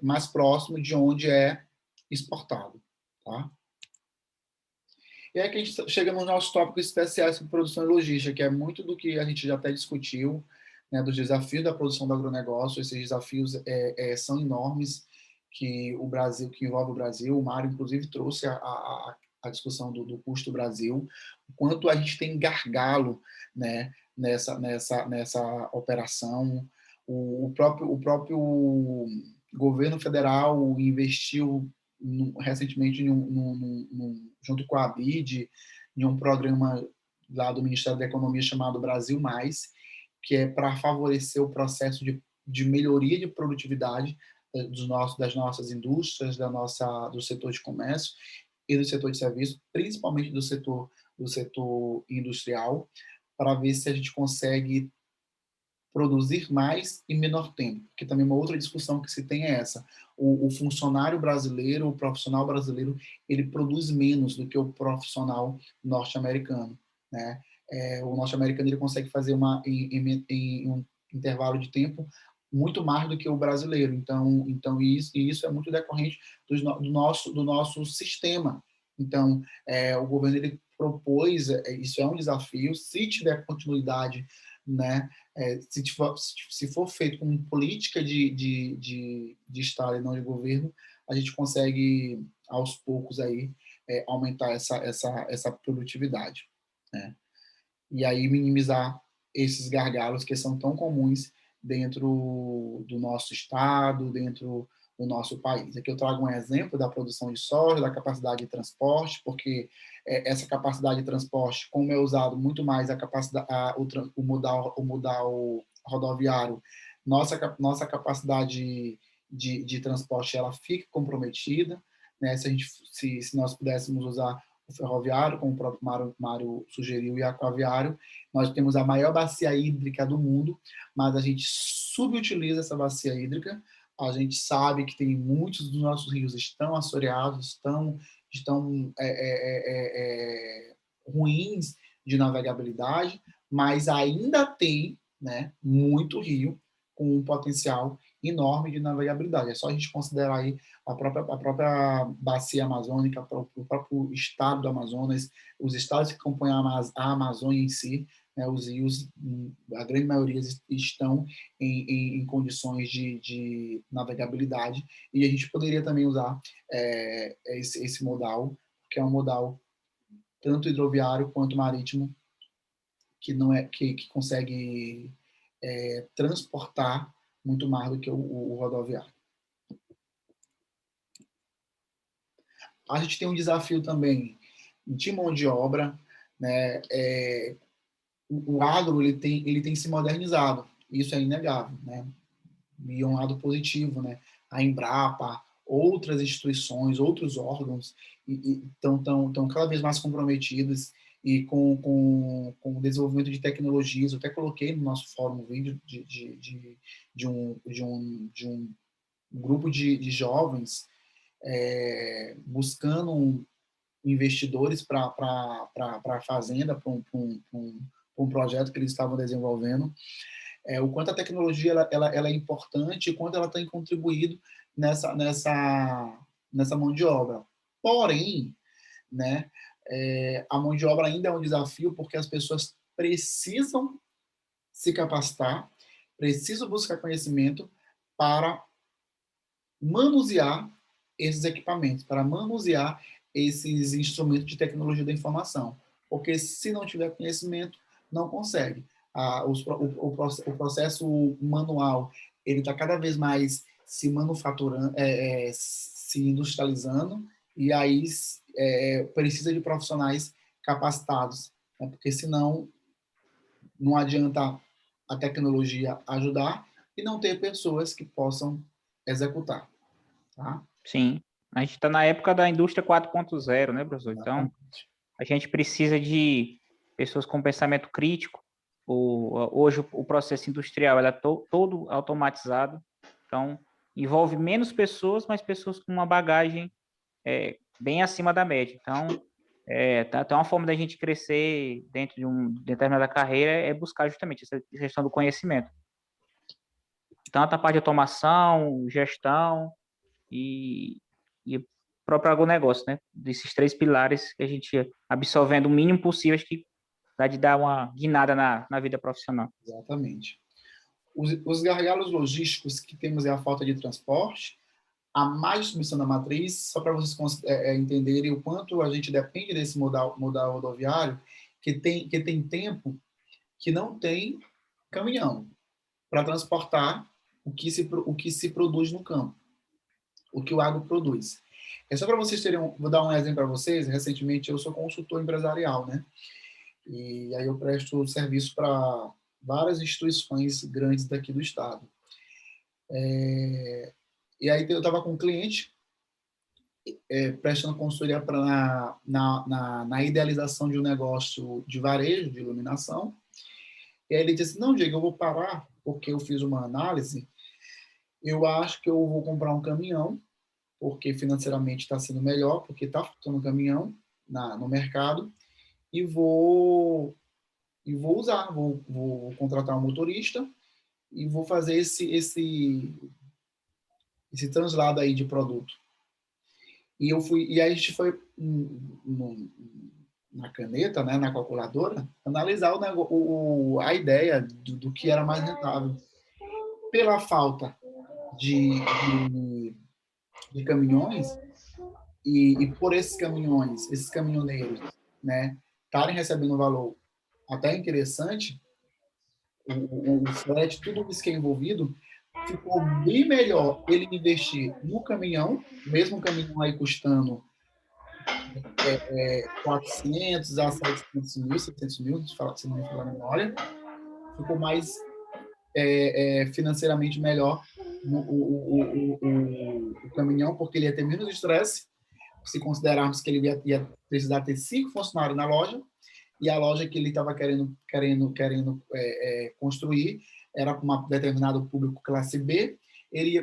Speaker 1: mais próximo de onde é exportado. Tá? E aí que a gente chega nos nossos tópicos especiais sobre produção e logística, que é muito do que a gente já até discutiu, né, dos desafios da produção do agronegócio. Esses desafios são enormes, que envolve o Brasil. O Mário, inclusive, trouxe a discussão do custo do Brasil, o quanto a gente tem gargalo, né, nessa operação. O próprio governo federal investiu recentemente junto com a BID, em um programa lá do Ministério da Economia chamado Brasil Mais, que é para favorecer o processo de melhoria de produtividade das nossas indústrias, do setor de comércio e do setor de serviço, principalmente do setor industrial, para ver se a gente consegue produzir mais em menor tempo, porque também uma outra discussão que se tem é essa: o funcionário brasileiro, o profissional brasileiro, ele produz menos do que o profissional norte-americano, né? O norte-americano ele consegue fazer em um intervalo de tempo muito mais do que o brasileiro. Então isso é muito decorrente do nosso sistema. Então, o governo ele propôs, isso é um desafio, se tiver continuidade, né? Se for feito com política de Estado e não de governo, a gente consegue, aos poucos, aí, aumentar essa produtividade, né? E aí minimizar esses gargalos que são tão comuns dentro do nosso estado, dentro do nosso país. Aqui eu trago um exemplo da produção de soja, da capacidade de transporte, porque essa capacidade de transporte, como é usado muito mais o modal rodoviário, nossa capacidade de transporte ela fica comprometida, né? Se nós pudéssemos usar o ferroviário, como o próprio Mário sugeriu, e aquaviário, nós temos a maior bacia hídrica do mundo, mas a gente subutiliza essa bacia hídrica. A gente sabe que tem muitos dos nossos rios estão assoreados, estão ruins de navegabilidade, mas ainda tem, né, muito rio com um potencial enorme de navegabilidade. É só a gente considerar aí a própria bacia amazônica, o próprio estado do Amazonas, os estados que compõem a Amazônia em si, né, os rios, a grande maioria estão em condições de navegabilidade, e a gente poderia também usar esse modal, que é um modal tanto hidroviário quanto marítimo, que consegue transportar muito mais do que o rodoviário. A gente tem um desafio também de mão de obra, né? O agro ele tem se modernizado, isso é inegável, né? E é um lado positivo, né? A Embrapa, outras instituições, outros órgãos estão cada vez mais comprometidos e com o desenvolvimento de tecnologias. Eu até coloquei no nosso fórum um vídeo de um grupo de jovens buscando investidores para a fazenda, para um projeto que eles estavam desenvolvendo. O quanto a tecnologia ela é importante e quanto ela tem contribuído nessa mão de obra. Porém, né, a mão de obra ainda é um desafio, porque as pessoas precisam se capacitar, precisam buscar conhecimento para manusear esses equipamentos, para manusear esses instrumentos de tecnologia da informação. Porque se não tiver conhecimento, não consegue. O processo manual ele está cada vez mais se manufaturando, se industrializando, e aí precisa de profissionais capacitados, né? Porque senão não adianta a tecnologia ajudar e não ter pessoas que possam executar, tá?
Speaker 4: Sim. A gente está na época da indústria 4.0, né, professor? Então, a gente precisa de pessoas com pensamento crítico. Hoje, o processo industrial ele é todo automatizado. Então, envolve menos pessoas, mas pessoas com uma bagagem bem acima da média. Então, até uma forma da gente crescer dentro de uma determinada carreira é buscar justamente essa questão do conhecimento. Tanto a parte de automação, gestão e o próprio agronegócio, né? Desses 3 pilares que a gente, absorvendo o mínimo possível, acho que dá de dar uma guinada na vida profissional.
Speaker 1: Exatamente. Os gargalos logísticos que temos é a falta de transporte, a má distribuição da matriz, só para vocês entenderem o quanto a gente depende desse modal rodoviário, que tem tempo que não tem caminhão para transportar o que se produz no campo, o que o agro produz. É só para vocês terem, vou dar um exemplo para vocês. Recentemente eu sou consultor empresarial, né? E aí eu presto serviço para várias instituições grandes daqui do estado. E aí eu estava com um cliente prestando consultoria na idealização de um negócio de varejo, de iluminação. E aí ele disse, não, Diego, eu vou parar, porque eu fiz uma análise, eu acho que eu vou comprar um caminhão, porque financeiramente está sendo melhor, porque está faltando um caminhão no mercado, e vou usar, vou contratar um motorista e vou fazer esse translado aí de produto. E aí a gente foi na caneta, né, na calculadora, analisar a ideia do que era mais rentável. Pela falta de caminhões, e por esses caminhões, esses caminhoneiros, né, estarem recebendo um valor até interessante, o frete, tudo isso que é envolvido, ficou bem melhor ele investir no caminhão, mesmo o caminhão aí custando 400 a 700 mil, 700 mil, se não me falar a memória, ficou mais financeiramente melhor o caminhão, porque ele ia ter menos estresse, se considerarmos que ele ia precisar ter 5 funcionários na loja, e a loja que ele estava querendo construir era para um determinado público classe B, ele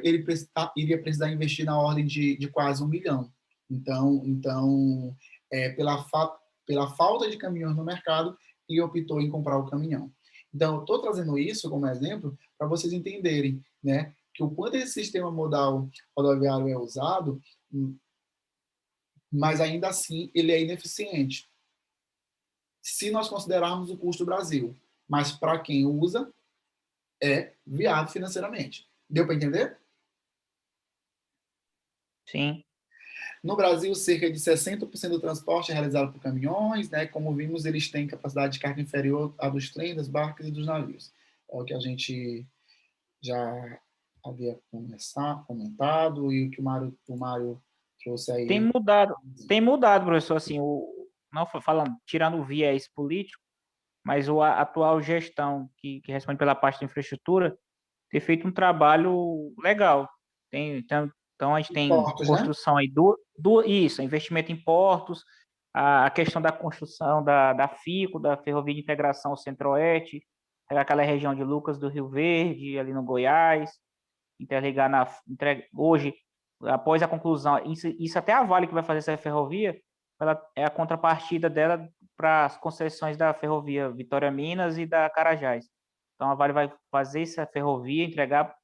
Speaker 1: iria precisar investir na ordem de quase 1 milhão. Então pela falta de caminhões no mercado, ele optou em comprar o caminhão. Então, eu estou trazendo isso como exemplo para vocês entenderem, né, que o quanto esse sistema modal rodoviário é usado, mas ainda assim ele é ineficiente, se nós considerarmos o custo do Brasil. Mas para quem usa, é viável financeiramente. Deu para entender?
Speaker 4: Sim.
Speaker 1: No Brasil, cerca de 60% do transporte é realizado por caminhões, né? Como vimos, eles têm capacidade de carga inferior à dos trens, das barcas e dos navios. É o que a gente já havia comentado e o que o Mário trouxe aí.
Speaker 4: Tem mudado, professor, assim, não falando, tirando o viés político, mas a atual gestão que responde pela parte da infraestrutura tem feito um trabalho legal. Então a gente tem
Speaker 1: Portos,
Speaker 4: construção,
Speaker 1: né?
Speaker 4: aí isso, investimento em portos, a questão da construção da FICO, da Ferrovia de Integração Centro-Oeste, aquela região de Lucas do Rio Verde, ali no Goiás, interligar hoje, após a conclusão, isso até a Vale que vai fazer essa ferrovia, ela é a contrapartida dela para as concessões da ferrovia Vitória Minas e da Carajás. Então a Vale vai fazer essa ferrovia, entregar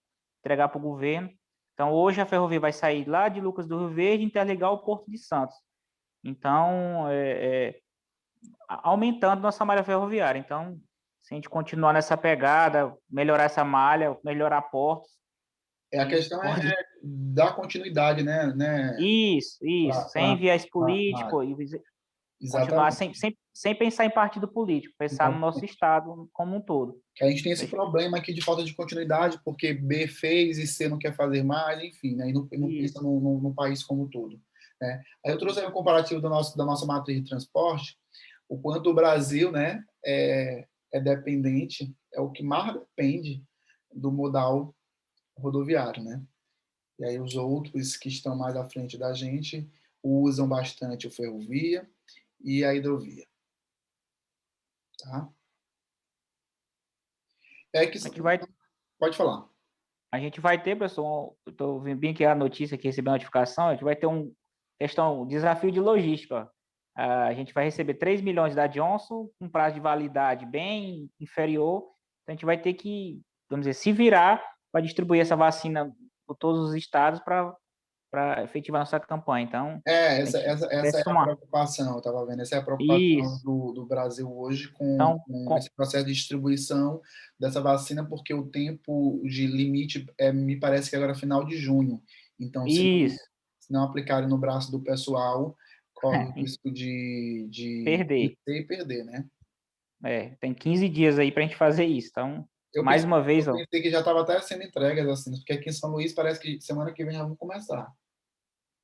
Speaker 4: para o governo. Então hoje a ferrovia vai sair lá de Lucas do Rio Verde e interligar o Porto de Santos. Então, aumentando nossa malha ferroviária. Então, se a gente continuar nessa pegada, melhorar essa malha, melhorar portos.
Speaker 1: A questão é dar continuidade, né?
Speaker 4: Isso. Sem viés político. Continuar
Speaker 1: Exatamente.
Speaker 4: sem pensar em partido político, pensar no nosso Estado como um todo.
Speaker 1: Que a gente tem esse problema aqui de falta de continuidade, porque B fez e C não quer fazer mais, enfim, né? E não pensa no país como um todo. Né? Aí eu trouxe aí um comparativo da nossa matriz de transporte, o quanto o Brasil, né, é dependente, é o que mais depende do modal rodoviário, né? E aí os outros que estão mais à frente da gente usam bastante o ferrovia e a hidrovia, tá? É que pode falar.
Speaker 4: A gente vai ter, pessoal, eu estou vendo bem que a notícia que recebi a notificação, a gente vai ter um desafio de logística. A gente vai receber 3 milhões da Johnson, com prazo de validade bem inferior. Então, a gente vai ter que, vamos dizer, se virar para distribuir essa vacina por todos os estados para efetivar nossa campanha. Então,
Speaker 1: Essa é a
Speaker 4: somar.
Speaker 1: preocupação, eu estava vendo, essa é a preocupação
Speaker 4: Isso.
Speaker 1: do Brasil hoje
Speaker 4: Então,
Speaker 1: com esse processo de distribuição dessa vacina, porque o tempo de limite me parece que agora é final de junho. Então,
Speaker 4: isso.
Speaker 1: se não aplicarem no braço do pessoal, corre o risco de
Speaker 4: Perder.
Speaker 1: perder, né?
Speaker 4: Tem 15 dias aí para a gente fazer isso. Então, mais uma vez,
Speaker 1: eu pensei que já estava até sendo entregue as vacinas, porque aqui em São Luís parece que semana que vem já vão começar.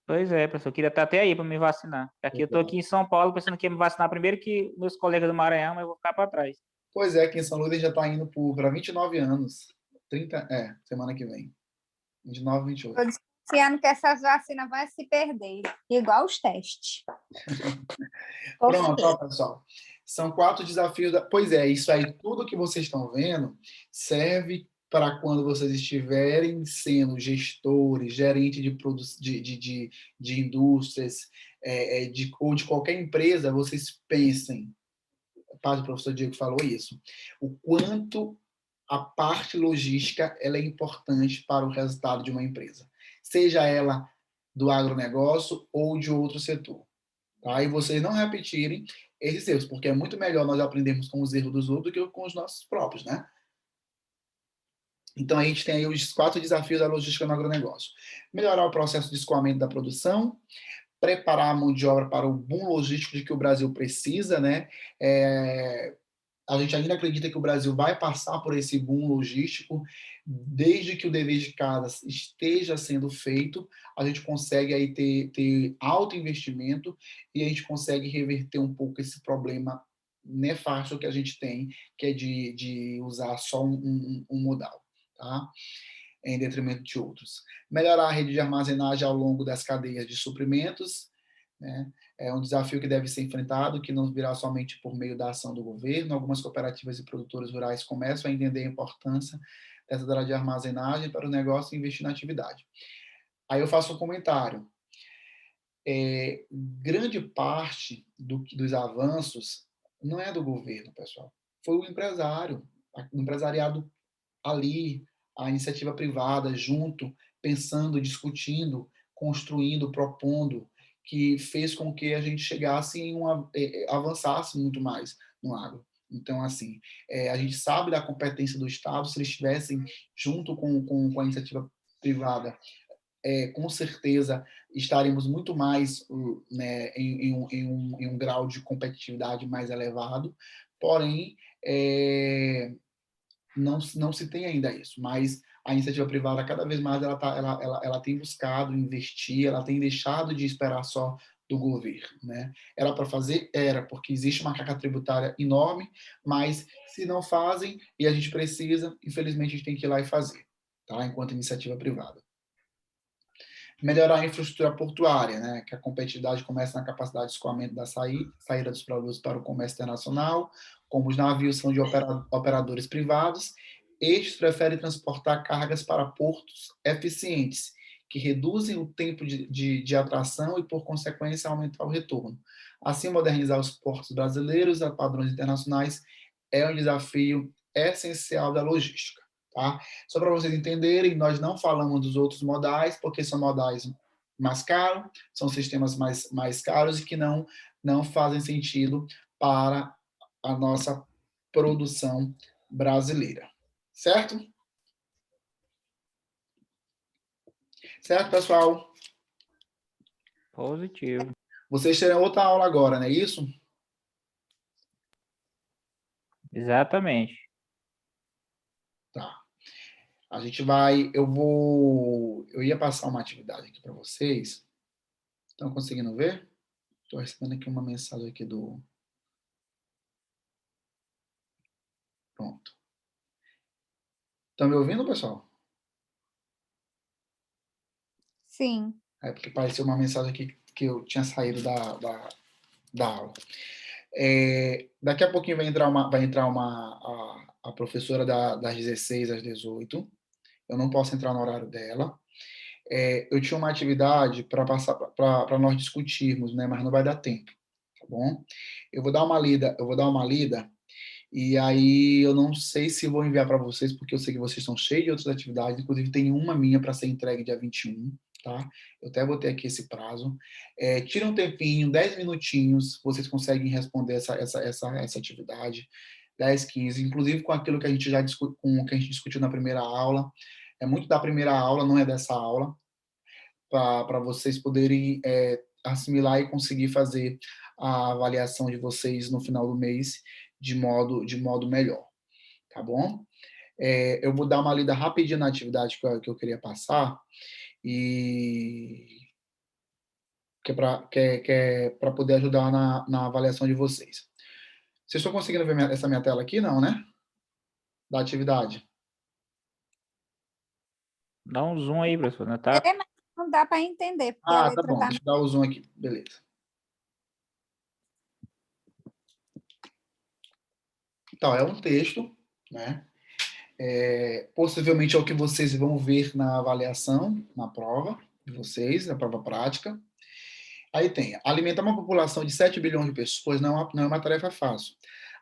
Speaker 4: Pois é, professor, eu queria estar até aí para me vacinar. Aqui eu estou aqui em São Paulo pensando que ia me vacinar primeiro que meus colegas do Maranhão, mas eu vou ficar para trás.
Speaker 1: Pois é, aqui em São Luís ele já está indo para 29 anos. 30, semana que vem. 29, 28.
Speaker 3: Esse ano que essas vacinas vão se perder, igual os testes.
Speaker 1: Pronto, ó, pessoal. São 4 desafios. Pois é, isso aí, tudo que vocês estão vendo serve para quando vocês estiverem sendo gestores, gerente de indústrias, ou de qualquer empresa, vocês pensem, o professor Diego falou isso, o quanto a parte logística ela é importante para o resultado de uma empresa, seja ela do agronegócio ou de outro setor. Tá? E vocês não repetirem esses erros, porque é muito melhor nós aprendermos com os erros dos outros do que com os nossos próprios, né? Então, a gente tem aí os 4 desafios da logística no agronegócio. Melhorar o processo de escoamento da produção, preparar a mão de obra para o boom logístico de que o Brasil precisa, né? A gente ainda acredita que o Brasil vai passar por esse boom logístico, desde que o dever de casa esteja sendo feito, a gente consegue aí ter alto investimento e a gente consegue reverter um pouco esse problema nefasto que a gente tem, que é de usar só um modal, tá? Em detrimento de outros. Melhorar a rede de armazenagem ao longo das cadeias de suprimentos, né? É um desafio que deve ser enfrentado, que não virá somente por meio da ação do governo. Algumas cooperativas e produtores rurais começam a entender a importância dessa área de armazenagem para o negócio e investir na atividade. Aí eu faço um comentário. Grande parte dos avanços não é do governo, pessoal. Foi o empresário, o empresariado ali, a iniciativa privada, junto, pensando, discutindo, construindo, propondo, que fez com que a gente chegasse avançasse muito mais no agro. Então, assim, a gente sabe da competência do Estado, se eles estivessem junto com a iniciativa privada, com certeza estaremos muito mais, né, em um grau de competitividade mais elevado, porém, não se tem ainda isso, mas a iniciativa privada, cada vez mais, ela tem buscado investir, ela tem deixado de esperar só do governo, né? Era para fazer? Era, porque existe uma carga tributária enorme, mas se não fazem e a gente precisa, infelizmente a gente tem que ir lá e fazer, tá? Enquanto iniciativa privada. Melhorar a infraestrutura portuária, né? Que a competitividade começa na capacidade de escoamento da saída dos produtos para o comércio internacional, como os navios são de operadores privados, estes preferem transportar cargas para portos eficientes, que reduzem o tempo de atração e, por consequência, aumentar o retorno. Assim, modernizar os portos brasileiros a padrões internacionais é um desafio essencial da logística. Tá? Só para vocês entenderem, nós não falamos dos outros modais, porque são modais mais caros, são sistemas mais caros e que não fazem sentido para a nossa produção brasileira. Certo? Certo, pessoal?
Speaker 4: Positivo.
Speaker 1: Vocês terão outra aula agora, não é isso?
Speaker 4: Exatamente.
Speaker 1: Tá. A gente vai, eu ia passar uma atividade aqui para vocês. Estão conseguindo ver? Estou recebendo aqui uma mensagem aqui do... Pronto. Estão me ouvindo, pessoal?
Speaker 3: Sim.
Speaker 1: É porque apareceu uma mensagem aqui que eu tinha saído da aula. Daqui a pouquinho vai entrar a professora das 16 às 18. Eu não posso entrar no horário dela. Eu tinha uma atividade para passar para nós discutirmos, né? Mas não vai dar tempo, tá bom? Eu vou dar uma lida e aí eu não sei se vou enviar para vocês, porque eu sei que vocês estão cheios de outras atividades, inclusive tem uma minha para ser entregue dia 21, tá? Eu até botei aqui esse prazo. Tira um tempinho, 10 minutinhos, vocês conseguem responder essa atividade, 10, 15, inclusive com aquilo que a gente com o que a gente discutiu na primeira aula. É muito da primeira aula, não é dessa aula, para vocês poderem assimilar e conseguir fazer a avaliação de vocês no final do mês de modo melhor, tá bom? Eu vou dar uma lida rapidinho na atividade que eu queria passar, e que é para poder ajudar na avaliação de vocês. Vocês estão conseguindo ver essa minha tela aqui? Não, né? Da atividade.
Speaker 4: Dá um zoom aí, professor, né? Tá?
Speaker 3: Mas não dá para entender, porque a
Speaker 1: Tá
Speaker 3: letra
Speaker 1: bom.
Speaker 3: tá...
Speaker 1: Deixa eu dar o zoom aqui. Beleza. Então, é um texto, né? Possivelmente é o que vocês vão ver na avaliação, na prova de vocês, na prova prática. Aí tem, alimentar uma população de 7 bilhões de pessoas não é uma tarefa fácil.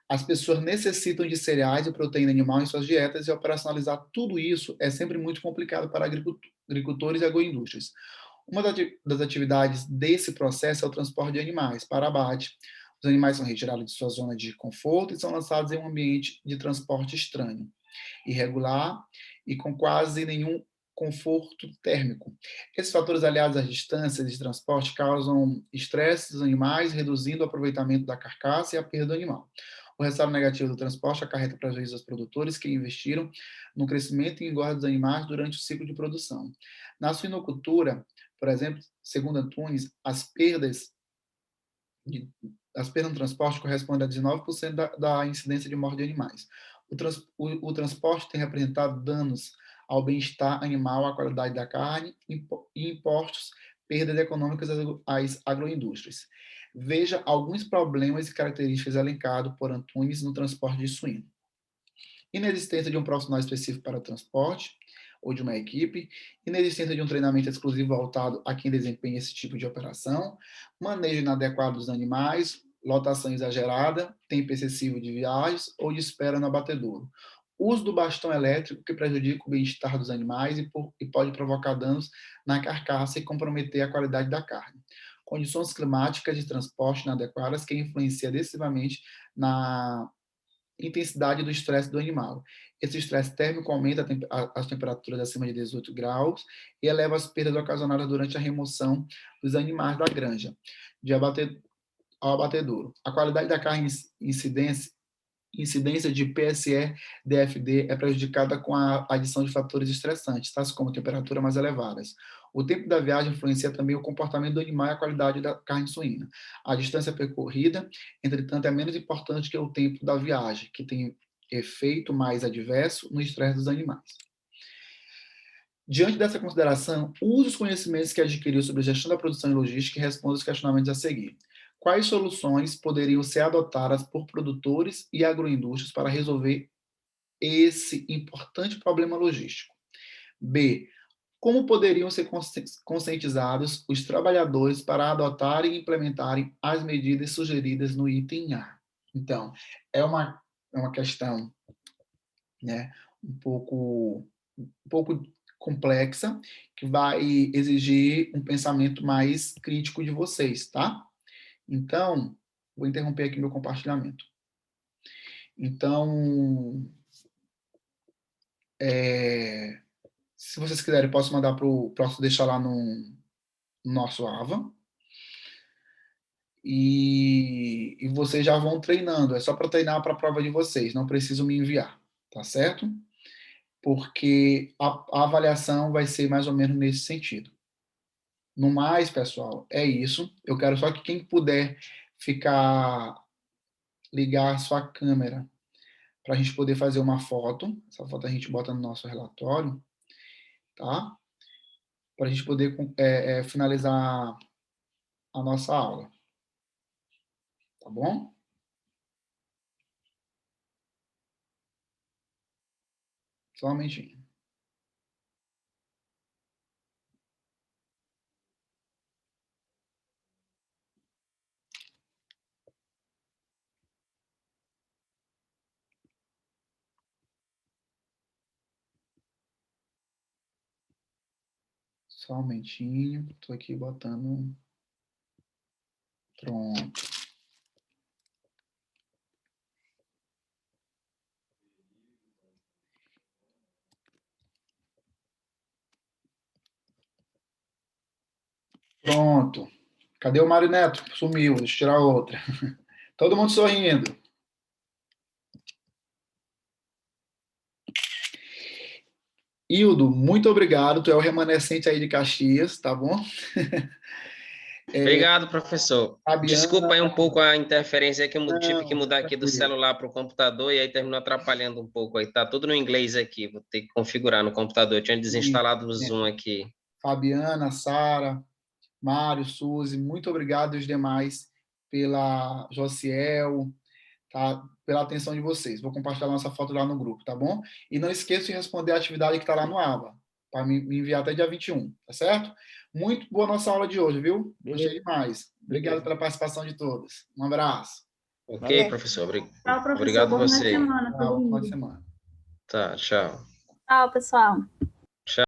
Speaker 1: As pessoas necessitam de cereais e proteína animal em suas dietas, e operacionalizar tudo isso é sempre muito complicado para agricultores e agroindústrias. Uma das atividades desse processo é o transporte de animais para abate. Os animais são retirados de sua zona de conforto e são lançados em um ambiente de transporte estranho, irregular e com quase nenhum conforto térmico. Esses fatores, aliados às distâncias de transporte, causam estresse dos animais, reduzindo o aproveitamento da carcaça e a perda do animal. O resultado negativo do transporte acarreta prejuízo aos produtores que investiram no crescimento e engorda dos animais durante o ciclo de produção. Na suinocultura, por exemplo, segundo Antunes, as perdas no transporte correspondem a 19% da incidência de morte de animais. O transporte tem representado danos ao bem-estar animal, à qualidade da carne e impostos, perdas econômicas às agroindústrias. Veja alguns problemas e características elencados por Antunes no transporte de suíno. Inexistência de um profissional específico para o transporte, ou de uma equipe, inexistência de um treinamento exclusivo voltado a quem desempenha esse tipo de operação, manejo inadequado dos animais, lotação exagerada, tempo excessivo de viagens ou de espera no abatedouro. Uso do bastão elétrico, que prejudica o bem-estar dos animais e pode provocar danos na carcaça e comprometer a qualidade da carne. Condições climáticas de transporte inadequadas, que influenciam decisivamente na intensidade do estresse do animal. Esse estresse térmico aumenta as temperaturas acima de 18 graus e eleva as perdas ocasionadas durante a remoção dos animais da granja ao abatedouro. A qualidade da carne, incidência de PSE, DFD é prejudicada com a adição de fatores estressantes, tais como temperaturas mais elevadas. O tempo da viagem influencia também o comportamento do animal e a qualidade da carne suína. A distância percorrida, entretanto, é menos importante que o tempo da viagem, que tem efeito mais adverso no estresse dos animais. Diante dessa consideração, use os conhecimentos que adquiriu sobre gestão da produção e logística e responda os questionamentos a seguir. Quais soluções poderiam ser adotadas por produtores e agroindústrias para resolver esse importante problema logístico? B. Como poderiam ser conscientizados os trabalhadores para adotarem e implementarem as medidas sugeridas no item A? Então, é uma questão, né, um pouco complexa, que vai exigir um pensamento mais crítico de vocês, tá? Então, vou interromper aqui meu compartilhamento. Então, se vocês quiserem, posso mandar posso deixar lá no nosso AVA. e vocês já vão treinando. É só para treinar para a prova de vocês, não preciso me enviar, tá certo? Porque a avaliação vai ser mais ou menos nesse sentido. No mais, pessoal, é isso. Eu quero só que quem puder ligar a sua câmera para a gente poder fazer uma foto. Essa foto a gente bota no nosso relatório, tá? Para a gente poder finalizar a nossa aula. Tá bom? Só um momentinho. Só um momentinho. Estou aqui botando. Pronto. Pronto. Cadê o Mário Neto? Sumiu. Deixa eu tirar outra. Todo mundo sorrindo. Hildo, muito obrigado. Tu é o remanescente aí de Caxias, tá bom?
Speaker 2: Obrigado, professor.
Speaker 1: Fabiana,
Speaker 2: Desculpa aí um pouco a interferência que eu tive que mudar aqui do
Speaker 1: tranquilo.
Speaker 2: celular para o computador e aí terminou atrapalhando um pouco aí. Tá tudo no inglês aqui, vou ter que configurar no computador. Eu tinha desinstalado o Zoom aqui.
Speaker 1: Fabiana, Sara, Mário, Suzy, muito obrigado e os demais pela Josiel, tá? Pela atenção de vocês. Vou compartilhar nossa foto lá no grupo, tá bom? E não esqueça de responder a atividade que está lá no ABA, para me enviar até dia 21, tá certo? Muito boa nossa aula de hoje, viu? Gostei demais. Obrigado pela participação de todos. Um abraço.
Speaker 2: Ok, professor.
Speaker 6: Tchau, professor.
Speaker 2: Obrigado a
Speaker 6: Bom final de
Speaker 2: você.
Speaker 6: semana, todo
Speaker 1: Tchau. Boa
Speaker 6: mundo.
Speaker 1: semana.
Speaker 2: Tá, tchau.
Speaker 5: Tchau, pessoal.